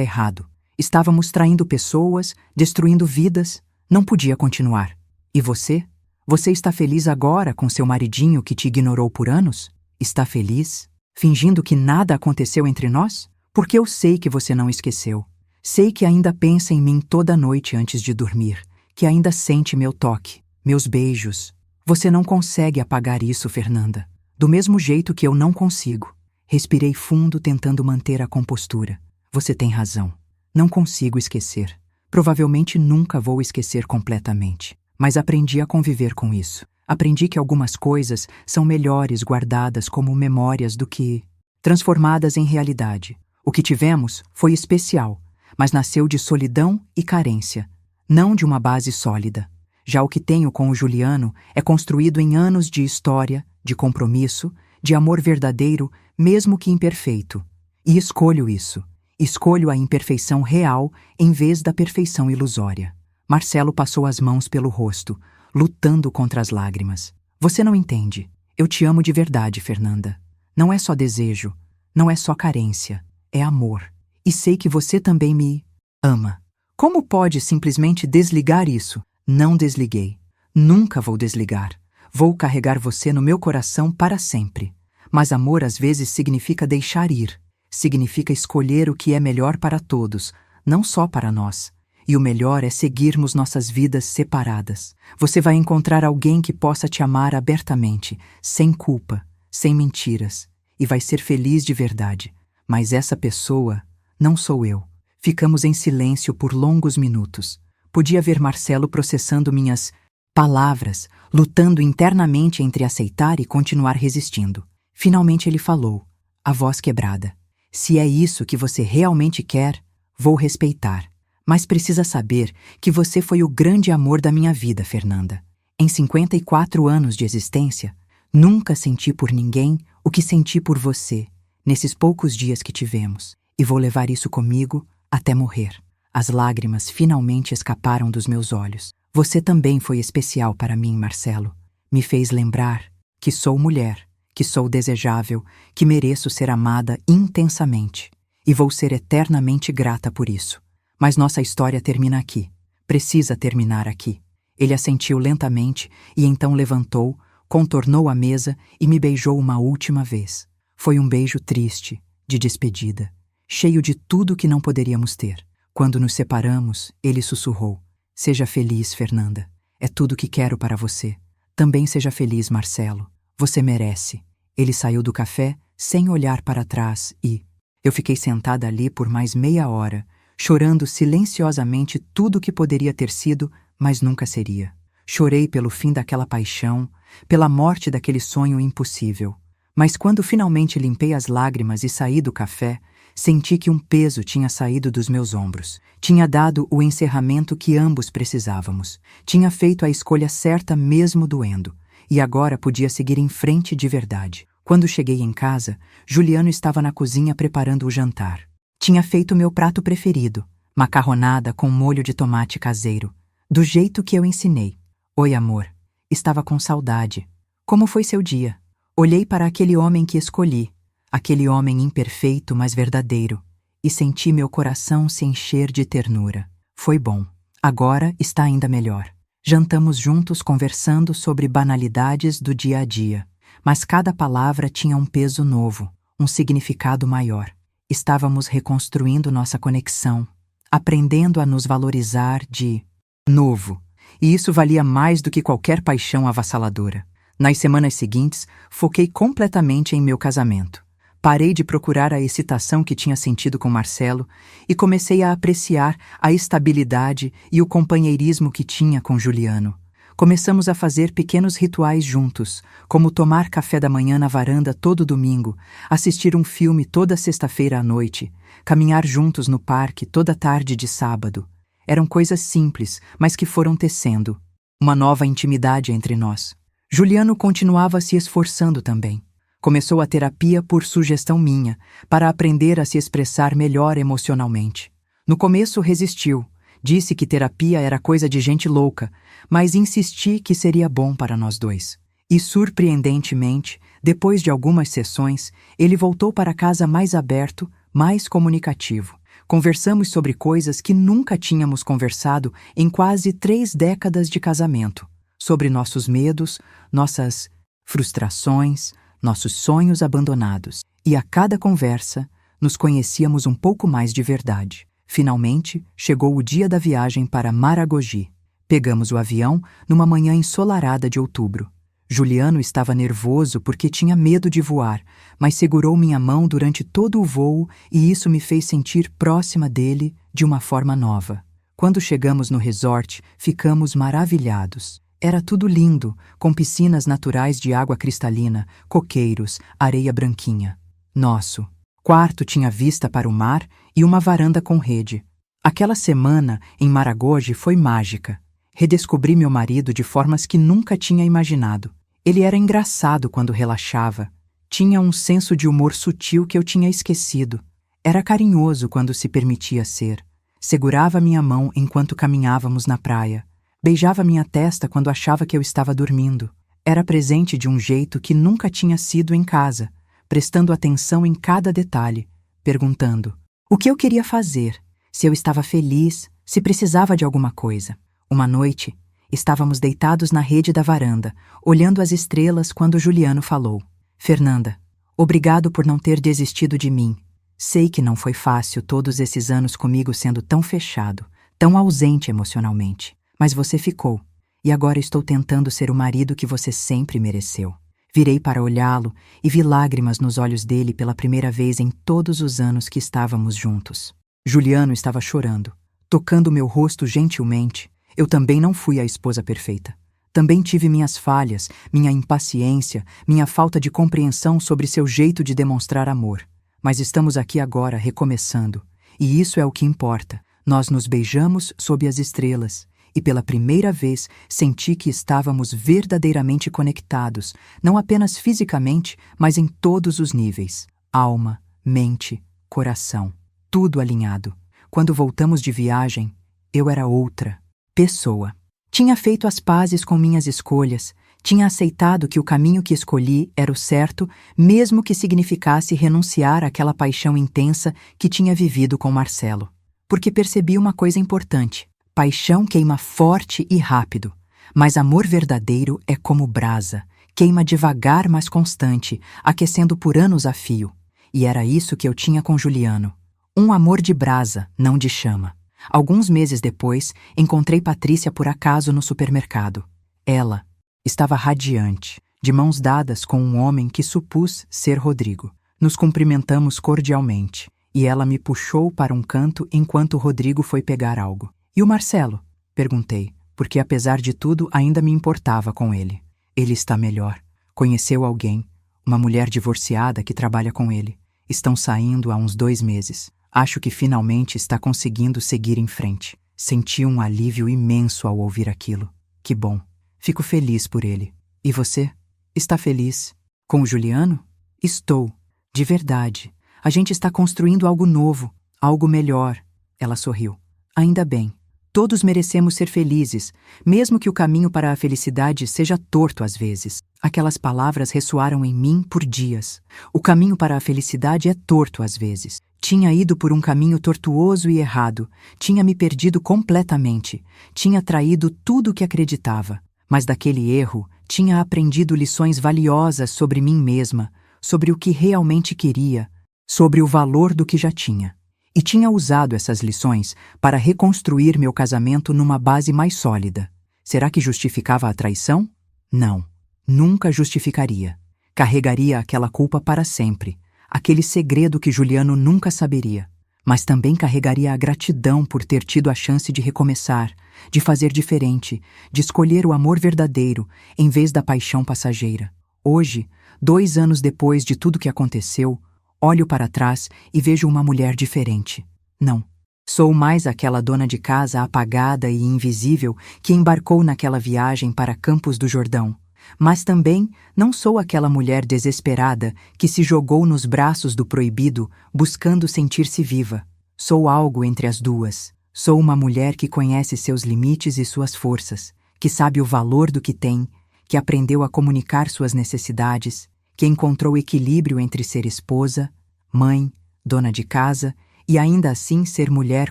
errado. Estávamos traindo pessoas, destruindo vidas, não podia continuar. E você? Você está feliz agora com seu maridinho que te ignorou por anos? Está feliz? Fingindo que nada aconteceu entre nós? Porque eu sei que você não esqueceu. Sei que ainda pensa em mim toda noite antes de dormir, que ainda sente meu toque, meus beijos. Você não consegue apagar isso, Fernanda. Do mesmo jeito que eu não consigo. Respirei fundo tentando manter a compostura. Você tem razão. Não consigo esquecer. Provavelmente nunca vou esquecer completamente. Mas aprendi a conviver com isso. Aprendi que algumas coisas são melhores guardadas como memórias do que transformadas em realidade. O que tivemos foi especial, mas nasceu de solidão e carência, não de uma base sólida. Já o que tenho com o Juliano é construído em anos de história, de compromisso, de amor verdadeiro, mesmo que imperfeito. E escolho isso. Escolho a imperfeição real em vez da perfeição ilusória. Marcelo passou as mãos pelo rosto, lutando contra as lágrimas. Você não entende. Eu te amo de verdade, Fernanda. Não é só desejo, não é só carência, é amor. E sei que você também me ama. Como pode simplesmente desligar isso? Não desliguei. Nunca vou desligar. Vou carregar você no meu coração para sempre. Mas amor às vezes significa deixar ir. Significa escolher o que é melhor para todos, não só para nós. E o melhor é seguirmos nossas vidas separadas. Você vai encontrar alguém que possa te amar abertamente, sem culpa, sem mentiras, e vai ser feliz de verdade. Mas essa pessoa não sou eu. Ficamos em silêncio por longos minutos. Podia ver Marcelo processando minhas palavras, lutando internamente entre aceitar e continuar resistindo. Finalmente ele falou, a voz quebrada. Se é isso que você realmente quer, vou respeitar. Mas precisa saber que você foi o grande amor da minha vida, Fernanda. Em 54 anos de existência, nunca senti por ninguém o que senti por você, nesses poucos dias que tivemos. E vou levar isso comigo até morrer. As lágrimas finalmente escaparam dos meus olhos. Você também foi especial para mim, Marcelo. Me fez lembrar que sou mulher, que sou desejável, que mereço ser amada intensamente. E vou ser eternamente grata por isso. Mas nossa história termina aqui. Precisa terminar aqui. Ele assentiu lentamente e então levantou, contornou a mesa e me beijou uma última vez. Foi um beijo triste, de despedida, cheio de tudo que não poderíamos ter. Quando nos separamos, ele sussurrou: seja feliz, Fernanda. É tudo que quero para você. Também seja feliz, Marcelo. Você merece. Ele saiu do café sem olhar para trás e eu fiquei sentada ali por mais meia hora, chorando silenciosamente tudo o que poderia ter sido, mas nunca seria. Chorei pelo fim daquela paixão, pela morte daquele sonho impossível. Mas quando finalmente limpei as lágrimas e saí do café, senti que um peso tinha saído dos meus ombros. Tinha dado o encerramento que ambos precisávamos. Tinha feito a escolha certa mesmo doendo. E agora podia seguir em frente de verdade. Quando cheguei em casa, Juliano estava na cozinha preparando o jantar. Tinha feito meu prato preferido, macarronada com molho de tomate caseiro, do jeito que eu ensinei. Oi, amor. Estava com saudade. Como foi seu dia? Olhei para aquele homem que escolhi, aquele homem imperfeito, mas verdadeiro, e senti meu coração se encher de ternura. Foi bom. Agora está ainda melhor. Jantamos juntos conversando sobre banalidades do dia a dia, mas cada palavra tinha um peso novo, um significado maior. Estávamos reconstruindo nossa conexão, aprendendo a nos valorizar de novo. E isso valia mais do que qualquer paixão avassaladora. Nas semanas seguintes, foquei completamente em meu casamento. Parei de procurar a excitação que tinha sentido com Marcelo e comecei a apreciar a estabilidade e o companheirismo que tinha com Juliano. Começamos a fazer pequenos rituais juntos, como tomar café da manhã na varanda todo domingo, assistir um filme toda sexta-feira à noite, caminhar juntos no parque toda tarde de sábado. Eram coisas simples, mas que foram tecendo uma nova intimidade entre nós. Juliano continuava se esforçando também. Começou a terapia por sugestão minha, para aprender a se expressar melhor emocionalmente. No começo resistiu. Disse que terapia era coisa de gente louca, mas insisti que seria bom para nós dois. E surpreendentemente, depois de algumas sessões, ele voltou para casa mais aberto, mais comunicativo. Conversamos sobre coisas que nunca tínhamos conversado em quase 3 décadas de casamento. Sobre nossos medos, nossas frustrações, nossos sonhos abandonados. E a cada conversa, nos conhecíamos um pouco mais de verdade. Finalmente, chegou o dia da viagem para Maragogi. Pegamos o avião numa manhã ensolarada de outubro. Juliano estava nervoso porque tinha medo de voar, mas segurou minha mão durante todo o voo e isso me fez sentir próxima dele de uma forma nova. Quando chegamos no resort, ficamos maravilhados. Era tudo lindo, com piscinas naturais de água cristalina, coqueiros, areia branquinha. Nosso quarto tinha vista para o mar e uma varanda com rede. Aquela semana em Maragogi foi mágica. Redescobri meu marido de formas que nunca tinha imaginado. Ele era engraçado quando relaxava. Tinha um senso de humor sutil que eu tinha esquecido. Era carinhoso quando se permitia ser. Segurava minha mão enquanto caminhávamos na praia. Beijava minha testa quando achava que eu estava dormindo. Era presente de um jeito que nunca tinha sido em casa, prestando atenção em cada detalhe, perguntando o que eu queria fazer, se eu estava feliz, se precisava de alguma coisa. Uma noite, estávamos deitados na rede da varanda, olhando as estrelas quando Juliano falou: Fernanda, obrigado por não ter desistido de mim. Sei que não foi fácil todos esses anos comigo sendo tão fechado, tão ausente emocionalmente. Mas você ficou, e agora estou tentando ser o marido que você sempre mereceu. Virei para olhá-lo e vi lágrimas nos olhos dele pela primeira vez em todos os anos que estávamos juntos. Juliano estava chorando, tocando meu rosto gentilmente. Eu também não fui a esposa perfeita. Também tive minhas falhas, minha impaciência, minha falta de compreensão sobre seu jeito de demonstrar amor. Mas estamos aqui agora recomeçando, e isso é o que importa. Nós nos beijamos sob as estrelas. E pela primeira vez senti que estávamos verdadeiramente conectados, não apenas fisicamente, mas em todos os níveis. Alma, mente, coração, tudo alinhado. Quando voltamos de viagem, eu era outra pessoa. Tinha feito as pazes com minhas escolhas, tinha aceitado que o caminho que escolhi era o certo, mesmo que significasse renunciar àquela paixão intensa que tinha vivido com Marcelo. Porque percebi uma coisa importante. Paixão queima forte e rápido, mas amor verdadeiro é como brasa, queima devagar mas constante, aquecendo por anos a fio. E era isso que eu tinha com Juliano. Um amor de brasa, não de chama. Alguns meses depois, encontrei Patrícia por acaso no supermercado. Ela estava radiante, de mãos dadas com um homem que supus ser Rodrigo. Nos cumprimentamos cordialmente, e ela me puxou para um canto enquanto Rodrigo foi pegar algo. E o Marcelo? Perguntei, porque apesar de tudo ainda me importava com ele. Ele está melhor. Conheceu alguém, uma mulher divorciada que trabalha com ele. Estão saindo há uns 2 meses. Acho que finalmente está conseguindo seguir em frente. Senti um alívio imenso ao ouvir aquilo. Que bom. Fico feliz por ele. E você? Está feliz? Com o Juliano? Estou. De verdade. A gente está construindo algo novo, algo melhor. Ela sorriu. Ainda bem. Todos merecemos ser felizes, mesmo que o caminho para a felicidade seja torto às vezes. Aquelas palavras ressoaram em mim por dias. O caminho para a felicidade é torto às vezes. Tinha ido por um caminho tortuoso e errado. Tinha me perdido completamente. Tinha traído tudo o que acreditava. Mas daquele erro, tinha aprendido lições valiosas sobre mim mesma, sobre o que realmente queria, sobre o valor do que já tinha. E tinha usado essas lições para reconstruir meu casamento numa base mais sólida. Será que justificava a traição? Não. Nunca justificaria. Carregaria aquela culpa para sempre, aquele segredo que Juliano nunca saberia. Mas também carregaria a gratidão por ter tido a chance de recomeçar, de fazer diferente, de escolher o amor verdadeiro em vez da paixão passageira. Hoje, 2 anos depois de tudo que aconteceu, olho para trás e vejo uma mulher diferente. Não. Sou mais aquela dona de casa apagada e invisível que embarcou naquela viagem para Campos do Jordão. Mas também não sou aquela mulher desesperada que se jogou nos braços do proibido buscando sentir-se viva. Sou algo entre as duas. Sou uma mulher que conhece seus limites e suas forças, que sabe o valor do que tem, que aprendeu a comunicar suas necessidades, que encontrou equilíbrio entre ser esposa, mãe, dona de casa e ainda assim ser mulher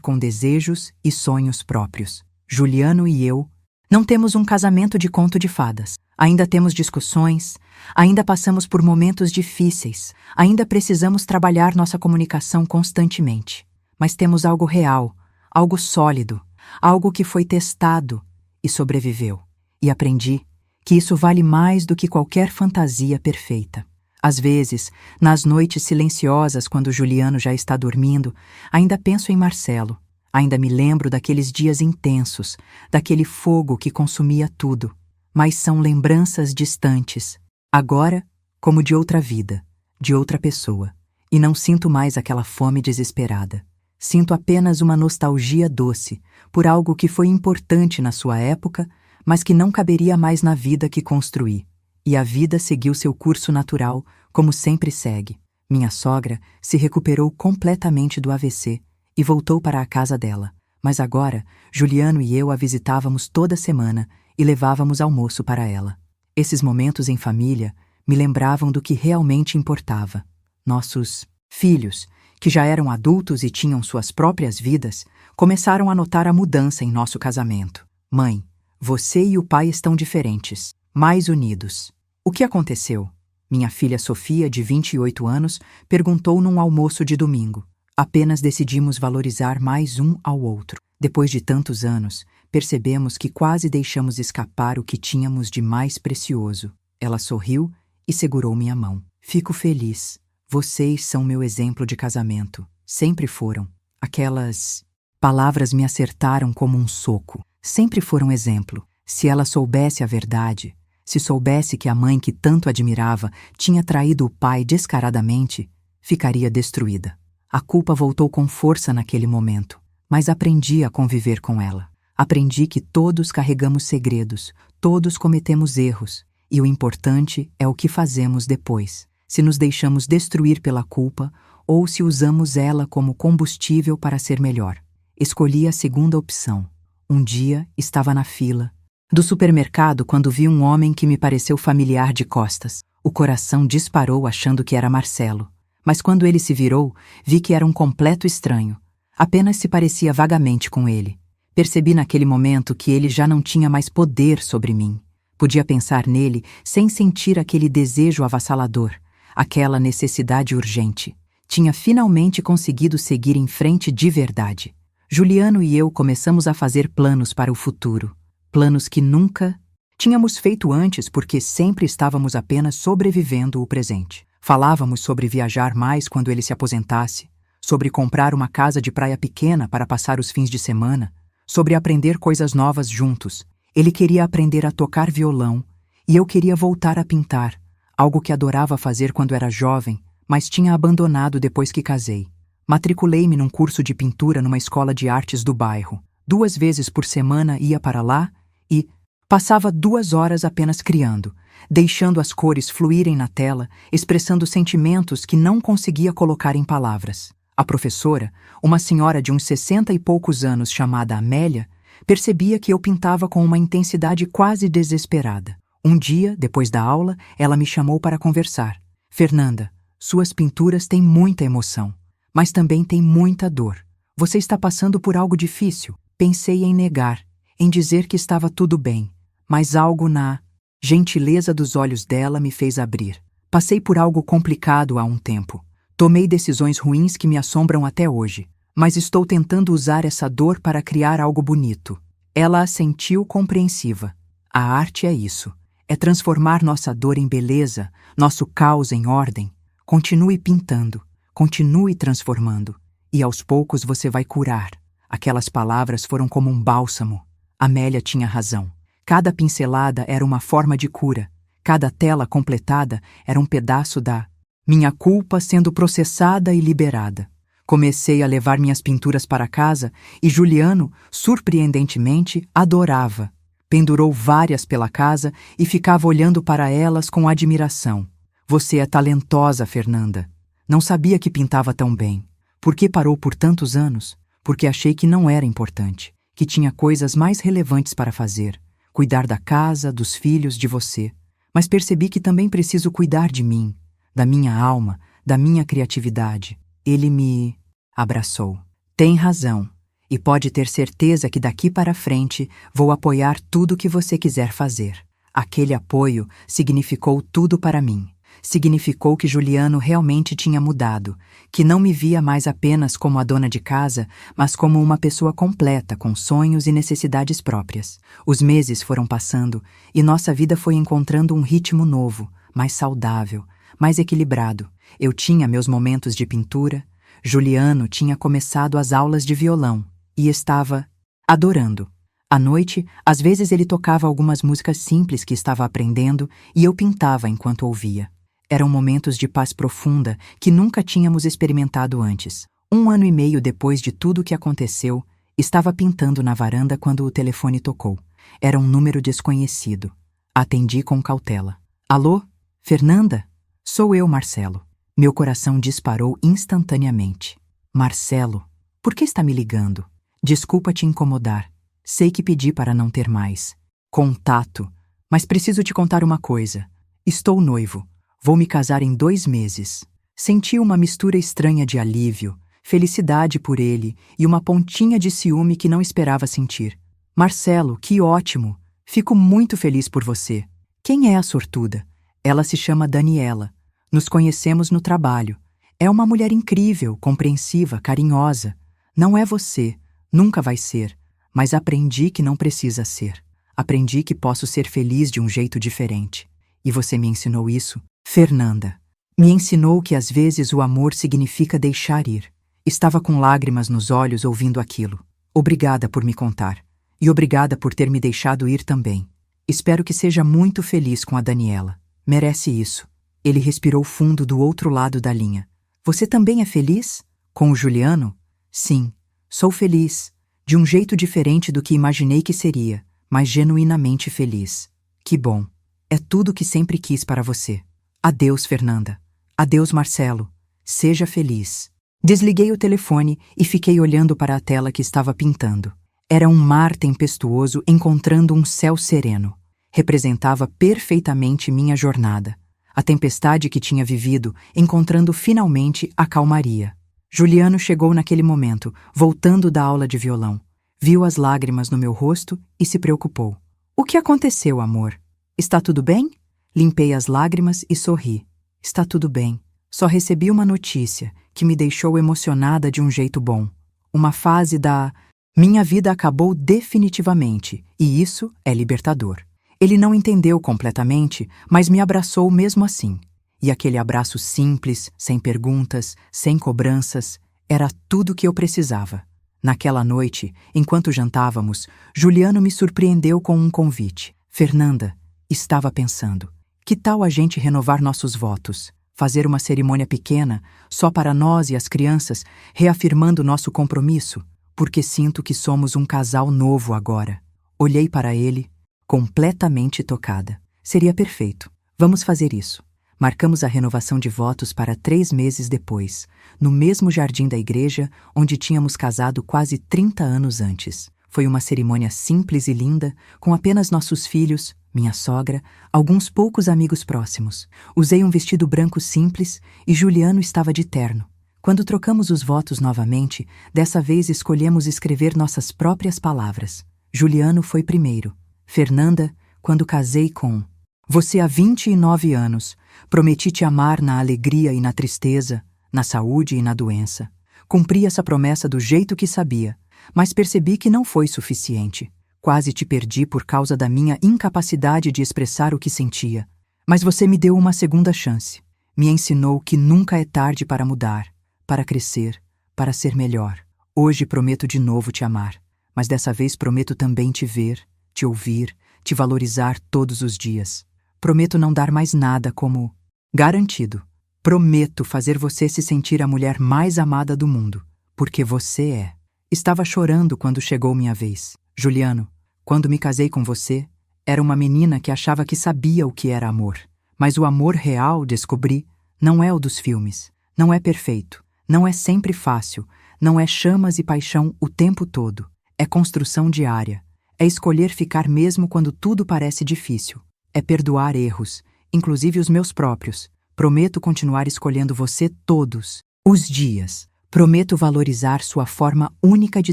com desejos e sonhos próprios. Juliano e eu não temos um casamento de conto de fadas. Ainda temos discussões, ainda passamos por momentos difíceis, ainda precisamos trabalhar nossa comunicação constantemente. Mas temos algo real, algo sólido, algo que foi testado e sobreviveu. E aprendi que isso vale mais do que qualquer fantasia perfeita. Às vezes, nas noites silenciosas, quando Juliano já está dormindo, ainda penso em Marcelo. Ainda me lembro daqueles dias intensos, daquele fogo que consumia tudo. Mas são lembranças distantes, agora como de outra vida, de outra pessoa. E não sinto mais aquela fome desesperada. Sinto apenas uma nostalgia doce por algo que foi importante na sua época, mas que não caberia mais na vida que construí. E a vida seguiu seu curso natural, como sempre segue. Minha sogra se recuperou completamente do AVC e voltou para a casa dela. Mas agora, Juliano e eu a visitávamos toda semana e levávamos almoço para ela. Esses momentos em família me lembravam do que realmente importava. Nossos filhos, que já eram adultos e tinham suas próprias vidas, começaram a notar a mudança em nosso casamento. Mãe, você e o pai estão diferentes, mais unidos. O que aconteceu? Minha filha Sofia, de 28 anos, perguntou num almoço de domingo. Apenas decidimos valorizar mais um ao outro. Depois de tantos anos, percebemos que quase deixamos escapar o que tínhamos de mais precioso. Ela sorriu e segurou minha mão. Fico feliz. Vocês são meu exemplo de casamento. Sempre foram. Aquelas palavras me acertaram como um soco. Sempre foram exemplo. Se ela soubesse a verdade, se soubesse que a mãe que tanto admirava tinha traído o pai descaradamente, ficaria destruída. A culpa voltou com força naquele momento, mas aprendi a conviver com ela. Aprendi que todos carregamos segredos, todos cometemos erros, e o importante é o que fazemos depois, se nos deixamos destruir pela culpa ou se usamos ela como combustível para ser melhor. Escolhi a segunda opção. Um dia estava na fila do supermercado quando vi um homem que me pareceu familiar de costas. O coração disparou achando que era Marcelo. Mas quando ele se virou, vi que era um completo estranho. Apenas se parecia vagamente com ele. Percebi naquele momento que ele já não tinha mais poder sobre mim. Podia pensar nele sem sentir aquele desejo avassalador, aquela necessidade urgente. Tinha finalmente conseguido seguir em frente de verdade. Juliano e eu começamos a fazer planos para o futuro. Planos que nunca tínhamos feito antes porque sempre estávamos apenas sobrevivendo o presente. Falávamos sobre viajar mais quando ele se aposentasse, sobre comprar uma casa de praia pequena para passar os fins de semana, sobre aprender coisas novas juntos. Ele queria aprender a tocar violão e eu queria voltar a pintar, algo que adorava fazer quando era jovem, mas tinha abandonado depois que casei. Matriculei-me num curso de pintura numa escola de artes do bairro. 2 vezes por semana ia para lá e passava 2 horas apenas criando, deixando as cores fluírem na tela, expressando sentimentos que não conseguia colocar em palavras. A professora, uma senhora de uns 60 e poucos anos chamada Amélia, percebia que eu pintava com uma intensidade quase desesperada. Um dia, depois da aula, ela me chamou para conversar. Fernanda, suas pinturas têm muita emoção, mas também têm muita dor. Você está passando por algo difícil. Pensei em negar, em dizer que estava tudo bem, mas algo na gentileza dos olhos dela me fez abrir. Passei por algo complicado há um tempo. Tomei decisões ruins que me assombram até hoje, mas estou tentando usar essa dor para criar algo bonito. Ela assentiu compreensiva. A arte é isso. É transformar nossa dor em beleza, nosso caos em ordem. Continue pintando, continue transformando, e aos poucos você vai curar. Aquelas palavras foram como um bálsamo. Amélia tinha razão. Cada pincelada era uma forma de cura. Cada tela completada era um pedaço da minha culpa sendo processada e liberada. Comecei a levar minhas pinturas para casa e Juliano, surpreendentemente, adorava. Pendurou várias pela casa e ficava olhando para elas com admiração. Você é talentosa, Fernanda. Não sabia que pintava tão bem. Por que parou por tantos anos? Porque achei que não era importante, que tinha coisas mais relevantes para fazer. cuidar da casa, dos filhos, de você. Mas percebi que também preciso cuidar de mim, da minha alma, da minha criatividade. Ele me abraçou. Tem razão. E pode ter certeza que daqui para frente vou apoiar tudo o que você quiser fazer. Aquele apoio significou tudo para mim. Significou que Juliano realmente tinha mudado, que não me via mais apenas como a dona de casa, mas como uma pessoa completa, com sonhos e necessidades próprias. Os meses foram passando e nossa vida foi encontrando um ritmo novo, mais saudável, mais equilibrado. Eu tinha meus momentos de pintura, Juliano tinha começado as aulas de violão e estava adorando. À noite, às vezes ele tocava algumas músicas simples que estava aprendendo e eu pintava enquanto ouvia. Eram momentos de paz profunda que nunca tínhamos experimentado antes. 1 ano e meio depois de tudo o que aconteceu, estava pintando na varanda quando o telefone tocou. Era um número desconhecido. Atendi com cautela. Alô? Fernanda? Sou eu, Marcelo. Meu coração disparou instantaneamente. Marcelo, por que está me ligando? Desculpa te incomodar. Sei que pedi para não ter mais contato, mas preciso te contar uma coisa. Estou noivo. Vou me casar em 2 meses. Senti uma mistura estranha de alívio, felicidade por ele e uma pontinha de ciúme que não esperava sentir. Marcelo, que ótimo! Fico muito feliz por você. Quem é a sortuda? Ela se chama Daniela. Nos conhecemos no trabalho. É uma mulher incrível, compreensiva, carinhosa. Não é você, nunca vai ser, mas aprendi que não precisa ser. Aprendi que posso ser feliz de um jeito diferente. E você me ensinou isso? Fernanda. Me ensinou que às vezes o amor significa deixar ir. Estava com lágrimas nos olhos ouvindo aquilo. Obrigada por me contar. E obrigada por ter me deixado ir também. Espero que seja muito feliz com a Daniela. Merece isso. Ele respirou fundo do outro lado da linha. Você também é feliz? Com o Juliano? Sim, sou feliz. De um jeito diferente do que imaginei que seria, mas genuinamente feliz. Que bom. É tudo o que sempre quis para você. Adeus, Fernanda. Adeus, Marcelo. Seja feliz. Desliguei o telefone e fiquei olhando para a tela que estava pintando. Era um mar tempestuoso encontrando um céu sereno. Representava perfeitamente minha jornada. A tempestade que tinha vivido, encontrando finalmente a calmaria. Juliano chegou naquele momento, voltando da aula de violão. Viu as lágrimas no meu rosto e se preocupou. O que aconteceu, amor? Está tudo bem? Limpei as lágrimas e sorri. Está tudo bem. Só recebi uma notícia que me deixou emocionada de um jeito bom. Uma fase da minha vida acabou definitivamente, e isso é libertador. Ele não entendeu completamente, mas me abraçou mesmo assim. E aquele abraço simples, sem perguntas, sem cobranças, era tudo que eu precisava. Naquela noite, enquanto jantávamos, Juliano me surpreendeu com um convite. Fernanda, estava pensando, que tal a gente renovar nossos votos? Fazer uma cerimônia pequena, só para nós e as crianças, reafirmando nosso compromisso, porque sinto que somos um casal novo agora. Olhei para ele, completamente tocada. Seria perfeito. Vamos fazer isso. Marcamos a renovação de votos para 3 meses depois, no mesmo jardim da igreja onde tínhamos casado quase 30 anos antes. Foi uma cerimônia simples e linda, com apenas nossos filhos, minha sogra, alguns poucos amigos próximos. Usei um vestido branco simples e Juliano estava de terno. Quando trocamos os votos novamente, dessa vez escolhemos escrever nossas próprias palavras. Juliano foi primeiro. Fernanda, quando casei com você há 29 anos, prometi te amar na alegria e na tristeza, na saúde e na doença. Cumpri essa promessa do jeito que sabia, mas percebi que não foi suficiente. Quase te perdi por causa da minha incapacidade de expressar o que sentia. Mas você me deu uma segunda chance. Me ensinou que nunca é tarde para mudar, para crescer, para ser melhor. Hoje prometo de novo te amar, mas dessa vez prometo também te ver, te ouvir, te valorizar todos os dias. Prometo não dar mais nada como garantido. Prometo fazer você se sentir a mulher mais amada do mundo, porque você é. Estava chorando quando chegou minha vez. Juliano, quando me casei com você, era uma menina que achava que sabia o que era amor. Mas o amor real, descobri, não é o dos filmes. Não é perfeito. Não é sempre fácil. Não é chamas e paixão o tempo todo. É construção diária. É escolher ficar mesmo quando tudo parece difícil. É perdoar erros, inclusive os meus próprios. Prometo continuar escolhendo você todos os dias. Prometo valorizar sua forma única de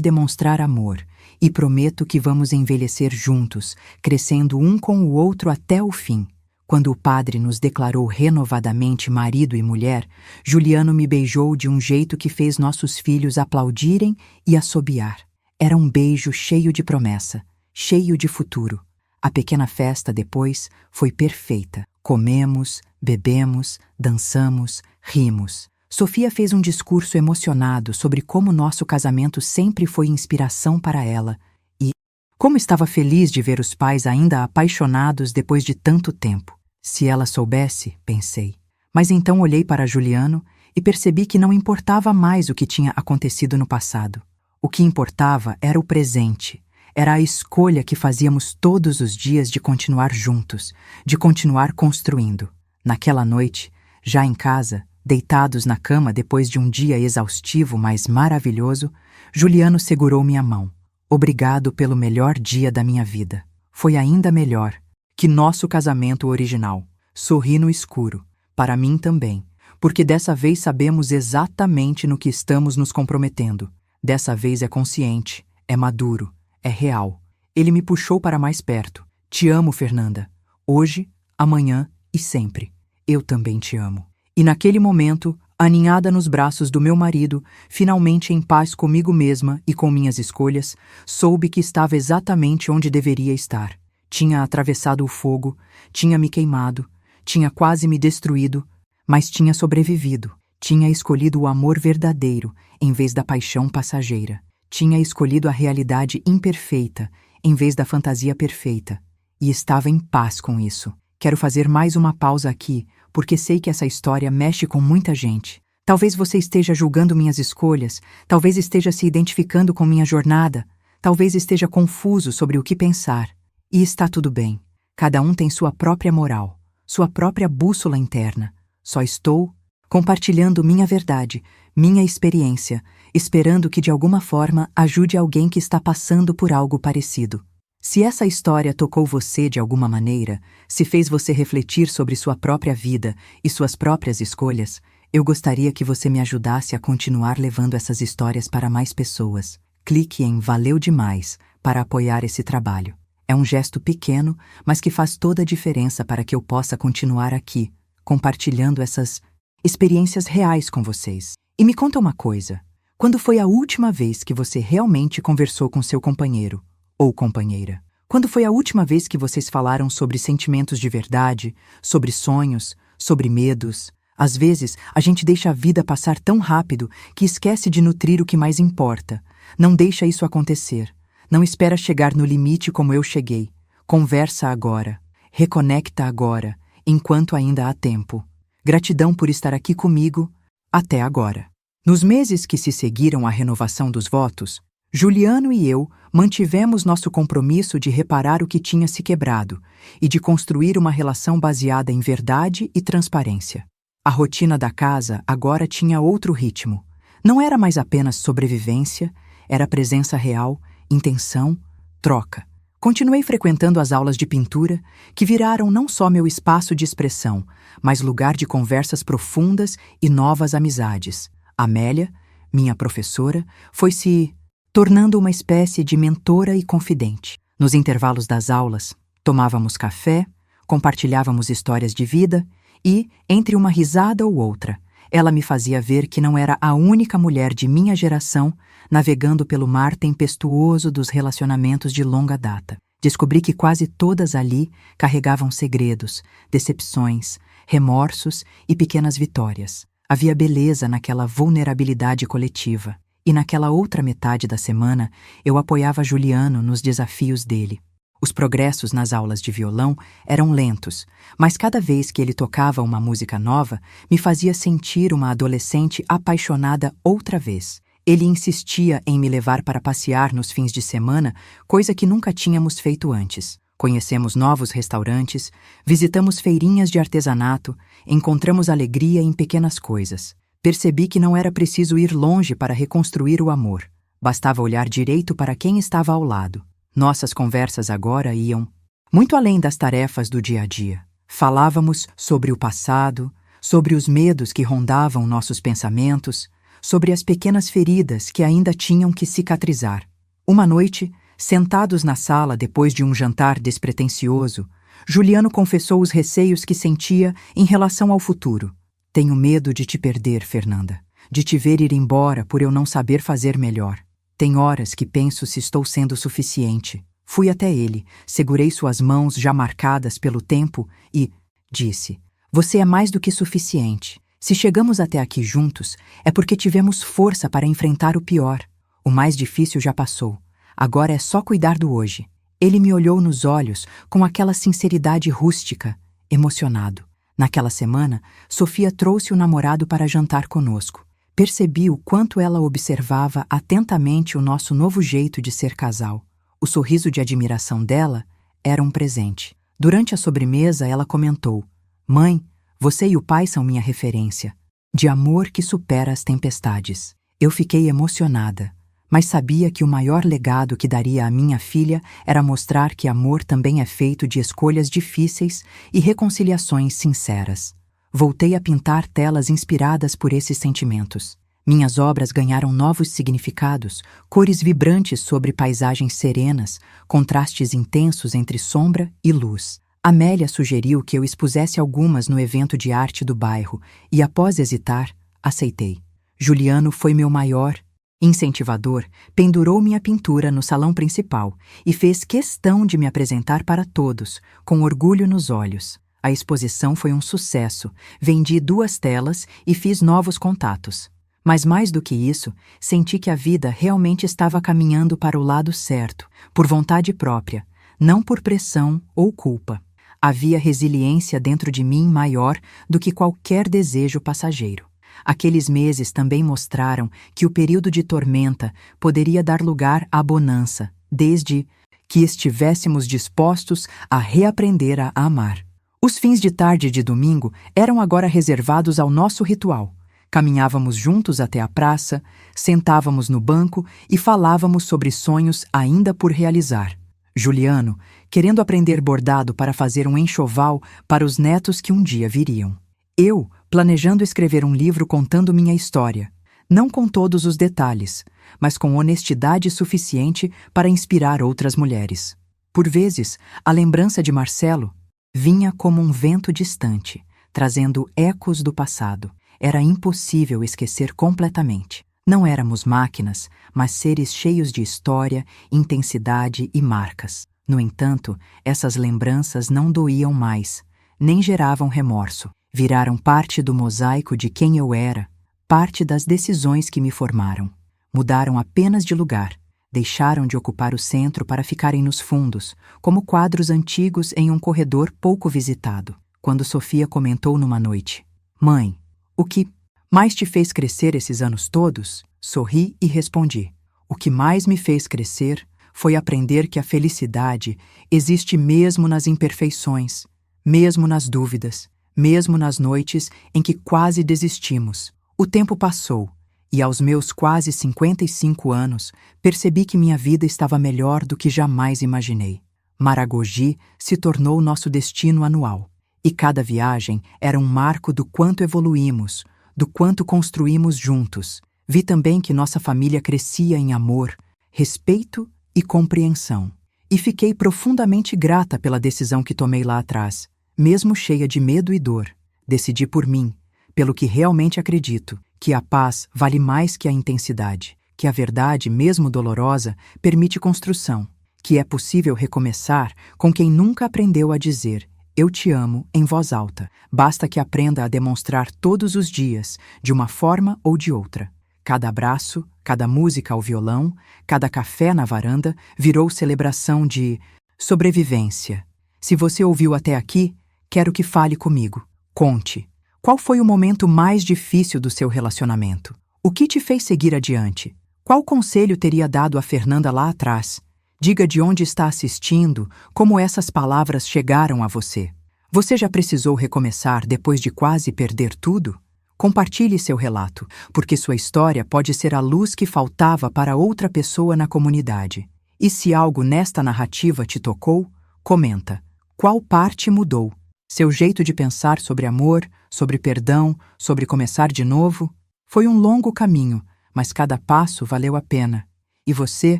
demonstrar amor. E prometo que vamos envelhecer juntos, crescendo um com o outro até o fim. Quando o padre nos declarou renovadamente marido e mulher, Juliano me beijou de um jeito que fez nossos filhos aplaudirem e assobiar. Era um beijo cheio de promessa, cheio de futuro. A pequena festa depois foi perfeita. Comemos, bebemos, dançamos, rimos. Sofia fez um discurso emocionado sobre como nosso casamento sempre foi inspiração para ela e como estava feliz de ver os pais ainda apaixonados depois de tanto tempo. Se ela soubesse, pensei. Mas então olhei para Juliano e percebi que não importava mais o que tinha acontecido no passado. O que importava era o presente. Era a escolha que fazíamos todos os dias de continuar juntos, de continuar construindo. Naquela noite, já em casa, deitados na cama depois de um dia exaustivo, mas maravilhoso, Juliano segurou minha mão. Obrigado pelo melhor dia da minha vida. Foi ainda melhor que nosso casamento original. Sorri no escuro. Para mim também. Porque dessa vez sabemos exatamente no que estamos nos comprometendo. Dessa vez é consciente, é maduro, é real. Ele me puxou para mais perto. Te amo, Fernanda. Hoje, amanhã e sempre. Eu também te amo. E naquele momento, aninhada nos braços do meu marido, finalmente em paz comigo mesma e com minhas escolhas, soube que estava exatamente onde deveria estar. Tinha atravessado o fogo, tinha me queimado, tinha quase me destruído, mas tinha sobrevivido. Tinha escolhido o amor verdadeiro em vez da paixão passageira. Tinha escolhido a realidade imperfeita em vez da fantasia perfeita. E estava em paz com isso. Quero fazer mais uma pausa aqui, porque sei que essa história mexe com muita gente. Talvez você esteja julgando minhas escolhas, talvez esteja se identificando com minha jornada, talvez esteja confuso sobre o que pensar. E está tudo bem. Cada um tem sua própria moral, sua própria bússola interna. Só estou compartilhando minha verdade, minha experiência, esperando que de alguma forma ajude alguém que está passando por algo parecido. Se essa história tocou você de alguma maneira, se fez você refletir sobre sua própria vida e suas próprias escolhas, eu gostaria que você me ajudasse a continuar levando essas histórias para mais pessoas. Clique em Valeu Demais para apoiar esse trabalho. É um gesto pequeno, mas que faz toda a diferença para que eu possa continuar aqui, compartilhando essas experiências reais com vocês. E me conta uma coisa, quando foi a última vez que você realmente conversou com seu companheiro ou companheira? Quando foi a última vez que vocês falaram sobre sentimentos de verdade, sobre sonhos, sobre medos? Às vezes, a gente deixa a vida passar tão rápido que esquece de nutrir o que mais importa. Não deixa isso acontecer. Não espera chegar no limite como eu cheguei. Conversa agora. Reconecta agora, enquanto ainda há tempo. Gratidão por estar aqui comigo até agora. Nos meses que se seguiram à renovação dos votos, Juliano e eu mantivemos nosso compromisso de reparar o que tinha se quebrado e de construir uma relação baseada em verdade e transparência. A rotina da casa agora tinha outro ritmo. Não era mais apenas sobrevivência, era presença real, intenção, troca. Continuei frequentando as aulas de pintura, que viraram não só meu espaço de expressão, mas lugar de conversas profundas e novas amizades. Amélia, minha professora, foi se tornando uma espécie de mentora e confidente. Nos intervalos das aulas, tomávamos café, compartilhávamos histórias de vida e, entre uma risada ou outra, ela me fazia ver que não era a única mulher de minha geração navegando pelo mar tempestuoso dos relacionamentos de longa data. Descobri que quase todas ali carregavam segredos, decepções, remorsos e pequenas vitórias. Havia beleza naquela vulnerabilidade coletiva. E naquela outra metade da semana, eu apoiava Juliano nos desafios dele. Os progressos nas aulas de violão eram lentos, mas cada vez que ele tocava uma música nova, me fazia sentir uma adolescente apaixonada outra vez. Ele insistia em me levar para passear nos fins de semana, coisa que nunca tínhamos feito antes. Conhecemos novos restaurantes, visitamos feirinhas de artesanato, encontramos alegria em pequenas coisas. Percebi que não era preciso ir longe para reconstruir o amor. Bastava olhar direito para quem estava ao lado. Nossas conversas agora iam muito além das tarefas do dia a dia. Falávamos sobre o passado, sobre os medos que rondavam nossos pensamentos, sobre as pequenas feridas que ainda tinham que cicatrizar. Uma noite, sentados na sala depois de um jantar despretensioso, Juliano confessou os receios que sentia em relação ao futuro. Tenho medo de te perder, Fernanda, de te ver ir embora por eu não saber fazer melhor. Tem horas que penso se estou sendo suficiente. Fui até ele, segurei suas mãos já marcadas pelo tempo e disse: você é mais do que suficiente. Se chegamos até aqui juntos, é porque tivemos força para enfrentar o pior. O mais difícil já passou. Agora é só cuidar do hoje. Ele me olhou nos olhos com aquela sinceridade rústica, emocionado. Naquela semana, Sofia trouxe o namorado para jantar conosco. Percebi o quanto ela observava atentamente o nosso novo jeito de ser casal. O sorriso de admiração dela era um presente. Durante a sobremesa, ela comentou: mãe, você e o pai são minha referência, de amor que supera as tempestades. Eu fiquei emocionada, mas sabia que o maior legado que daria à minha filha era mostrar que amor também é feito de escolhas difíceis e reconciliações sinceras. Voltei a pintar telas inspiradas por esses sentimentos. Minhas obras ganharam novos significados, cores vibrantes sobre paisagens serenas, contrastes intensos entre sombra e luz. Amélia sugeriu que eu expusesse algumas no evento de arte do bairro e, após hesitar, aceitei. Juliano foi meu maior incentivador, pendurou minha pintura no salão principal e fez questão de me apresentar para todos, com orgulho nos olhos. A exposição foi um sucesso, vendi 2 telas e fiz novos contatos. Mas mais do que isso, senti que a vida realmente estava caminhando para o lado certo, por vontade própria, não por pressão ou culpa. Havia resiliência dentro de mim maior do que qualquer desejo passageiro. Aqueles meses também mostraram que o período de tormenta poderia dar lugar à bonança, desde que estivéssemos dispostos a reaprender a amar. Os fins de tarde de domingo eram agora reservados ao nosso ritual. Caminhávamos juntos até a praça, sentávamos no banco e falávamos sobre sonhos ainda por realizar. Juliano, querendo aprender bordado para fazer um enxoval para os netos que um dia viriam. Eu, planejando escrever um livro contando minha história, não com todos os detalhes, mas com honestidade suficiente para inspirar outras mulheres. Por vezes, a lembrança de Marcelo vinha como um vento distante, trazendo ecos do passado. Era impossível esquecer completamente. Não éramos máquinas, mas seres cheios de história, intensidade e marcas. No entanto, essas lembranças não doíam mais, nem geravam remorso. Viraram parte do mosaico de quem eu era, parte das decisões que me formaram. Mudaram apenas de lugar, deixaram de ocupar o centro para ficarem nos fundos, como quadros antigos em um corredor pouco visitado. Quando Sofia comentou numa noite: mãe, o que mais te fez crescer esses anos todos? Sorri e respondi: o que mais me fez crescer foi aprender que a felicidade existe mesmo nas imperfeições, mesmo nas dúvidas, mesmo nas noites em que quase desistimos. O tempo passou, e aos meus quase 55 anos, percebi que minha vida estava melhor do que jamais imaginei. Maragogi se tornou nosso destino anual, e cada viagem era um marco do quanto evoluímos, do quanto construímos juntos. Vi também que nossa família crescia em amor, respeito e compreensão. E fiquei profundamente grata pela decisão que tomei lá atrás. Mesmo cheia de medo e dor, decidi por mim, pelo que realmente acredito, que a paz vale mais que a intensidade, que a verdade, mesmo dolorosa, permite construção, que é possível recomeçar com quem nunca aprendeu a dizer "eu te amo" em voz alta. Basta que aprenda a demonstrar todos os dias, de uma forma ou de outra. Cada abraço, cada música ao violão, cada café na varanda virou celebração de sobrevivência. Se você ouviu até aqui, quero que fale comigo. Conte. Qual foi o momento mais difícil do seu relacionamento? O que te fez seguir adiante? Qual conselho teria dado a Fernanda lá atrás? Diga de onde está assistindo, como essas palavras chegaram a você. Você já precisou recomeçar depois de quase perder tudo? Compartilhe seu relato, porque sua história pode ser a luz que faltava para outra pessoa na comunidade. E se algo nesta narrativa te tocou, comenta. Qual parte mudou? Seu jeito de pensar sobre amor, sobre perdão, sobre começar de novo? Foi um longo caminho, mas cada passo valeu a pena. E você,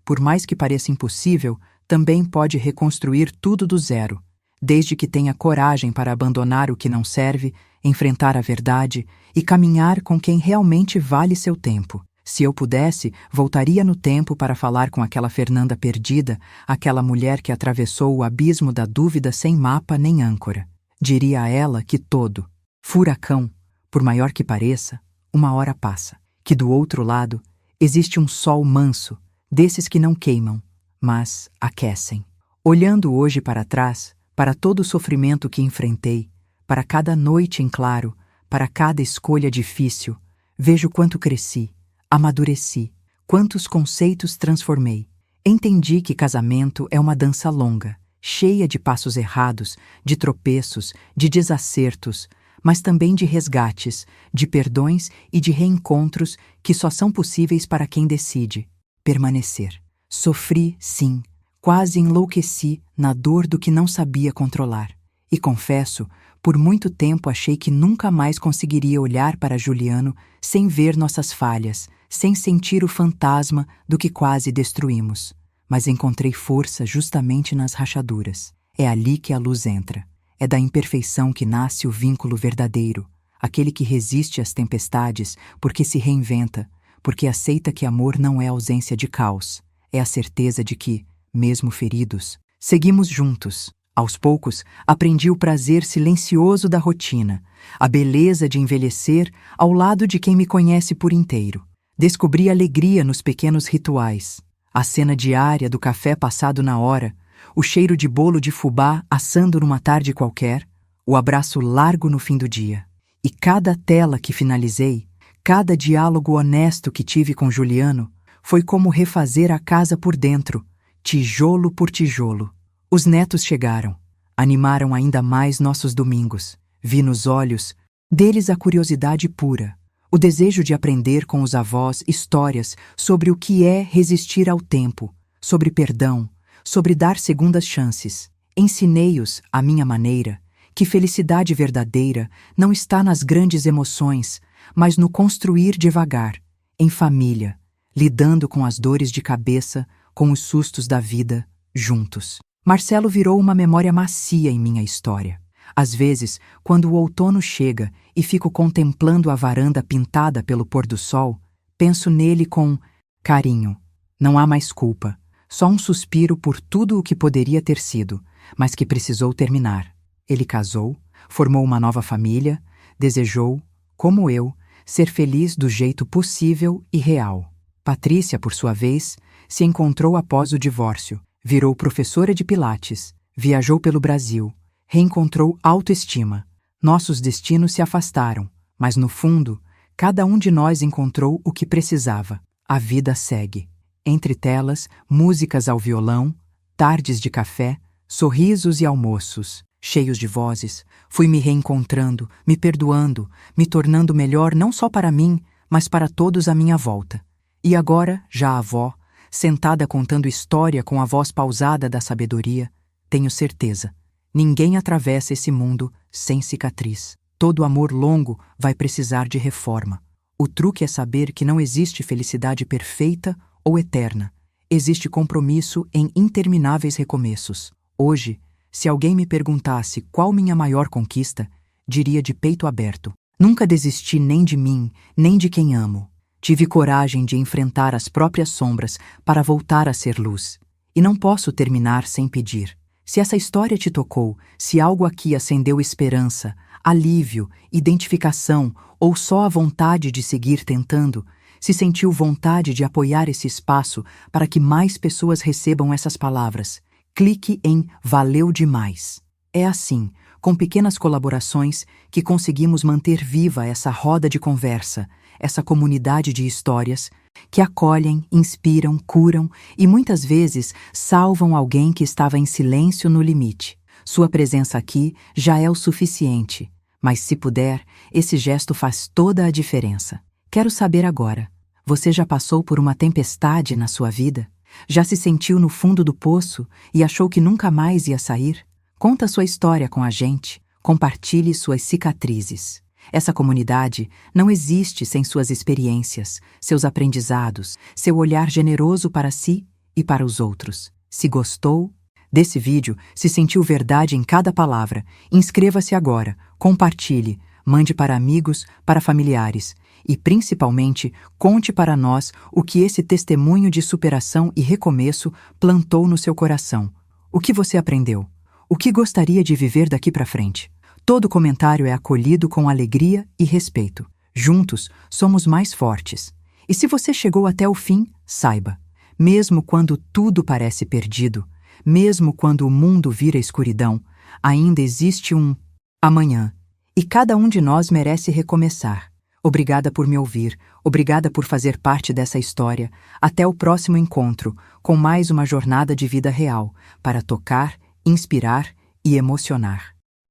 por mais que pareça impossível, também pode reconstruir tudo do zero, desde que tenha coragem para abandonar o que não serve, enfrentar a verdade e caminhar com quem realmente vale seu tempo. Se eu pudesse, voltaria no tempo para falar com aquela Fernanda perdida, aquela mulher que atravessou o abismo da dúvida sem mapa nem âncora. Diria a ela que todo furacão, por maior que pareça, uma hora passa. Que do outro lado existe um sol manso, desses que não queimam, mas aquecem. Olhando hoje para trás, para todo o sofrimento que enfrentei, para cada noite em claro, para cada escolha difícil, vejo quanto cresci, amadureci, quantos conceitos transformei. Entendi que casamento é uma dança longa, cheia de passos errados, de tropeços, de desacertos, mas também de resgates, de perdões e de reencontros que só são possíveis para quem decide permanecer. Sofri, sim, quase enlouqueci na dor do que não sabia controlar. E confesso, por muito tempo achei que nunca mais conseguiria olhar para Juliano sem ver nossas falhas, sem sentir o fantasma do que quase destruímos. Mas encontrei força justamente nas rachaduras. É ali que a luz entra. É da imperfeição que nasce o vínculo verdadeiro, aquele que resiste às tempestades porque se reinventa, porque aceita que amor não é ausência de caos. É a certeza de que, mesmo feridos, seguimos juntos. Aos poucos, aprendi o prazer silencioso da rotina, a beleza de envelhecer ao lado de quem me conhece por inteiro. Descobri alegria nos pequenos rituais, a cena diária do café passado na hora, o cheiro de bolo de fubá assando numa tarde qualquer, o abraço largo no fim do dia. E cada tela que finalizei, cada diálogo honesto que tive com Juliano, foi como refazer a casa por dentro, tijolo por tijolo. Os netos chegaram, animaram ainda mais nossos domingos. Vi nos olhos deles a curiosidade pura, o desejo de aprender com os avós histórias sobre o que é resistir ao tempo, sobre perdão, sobre dar segundas chances. Ensinei-os, à minha maneira, que felicidade verdadeira não está nas grandes emoções, mas no construir devagar, em família, lidando com as dores de cabeça, com os sustos da vida, juntos. Marcelo virou uma memória macia em minha história. Às vezes, quando o outono chega e fico contemplando a varanda pintada pelo pôr do sol, penso nele com carinho. Não há mais culpa, só um suspiro por tudo o que poderia ter sido, mas que precisou terminar. Ele casou, formou uma nova família, desejou, como eu, ser feliz do jeito possível e real. Patrícia, por sua vez, se encontrou após o divórcio, virou professora de pilates, viajou pelo Brasil, reencontrou autoestima. Nossos destinos se afastaram, mas no fundo, cada um de nós encontrou o que precisava. A vida segue. Entre telas, músicas ao violão, tardes de café, sorrisos e almoços, cheios de vozes, fui me reencontrando, me perdoando, me tornando melhor não só para mim, mas para todos à minha volta. E agora, já avó, sentada contando história com a voz pausada da sabedoria, tenho certeza, ninguém atravessa esse mundo sem cicatriz. Todo amor longo vai precisar de reforma. O truque é saber que não existe felicidade perfeita ou eterna. Existe compromisso em intermináveis recomeços. Hoje, se alguém me perguntasse qual minha maior conquista, diria de peito aberto: nunca desisti nem de mim, nem de quem amo. Tive coragem de enfrentar as próprias sombras para voltar a ser luz. E não posso terminar sem pedir. Se essa história te tocou, se algo aqui acendeu esperança, alívio, identificação ou só a vontade de seguir tentando, se sentiu vontade de apoiar esse espaço para que mais pessoas recebam essas palavras, clique em Valeu Demais. É assim, com pequenas colaborações, que conseguimos manter viva essa roda de conversa, essa comunidade de histórias que acolhem, inspiram, curam e muitas vezes salvam alguém que estava em silêncio no limite. Sua presença aqui já é o suficiente, mas se puder, esse gesto faz toda a diferença. Quero saber agora, você já passou por uma tempestade na sua vida? Já se sentiu no fundo do poço e achou que nunca mais ia sair? Conta sua história com a gente, compartilhe suas cicatrizes. Essa comunidade não existe sem suas experiências, seus aprendizados, seu olhar generoso para si e para os outros. Se gostou desse vídeo, se sentiu verdade em cada palavra, inscreva-se agora, compartilhe, mande para amigos, para familiares e, principalmente, conte para nós o que esse testemunho de superação e recomeço plantou no seu coração. O que você aprendeu? O que gostaria de viver daqui para frente? Todo comentário é acolhido com alegria e respeito. Juntos, somos mais fortes. E se você chegou até o fim, saiba, mesmo quando tudo parece perdido, mesmo quando o mundo vira escuridão, ainda existe um amanhã. E cada um de nós merece recomeçar. Obrigada por me ouvir, obrigada por fazer parte dessa história. Até o próximo encontro, com mais uma jornada de vida real, para tocar, inspirar e emocionar.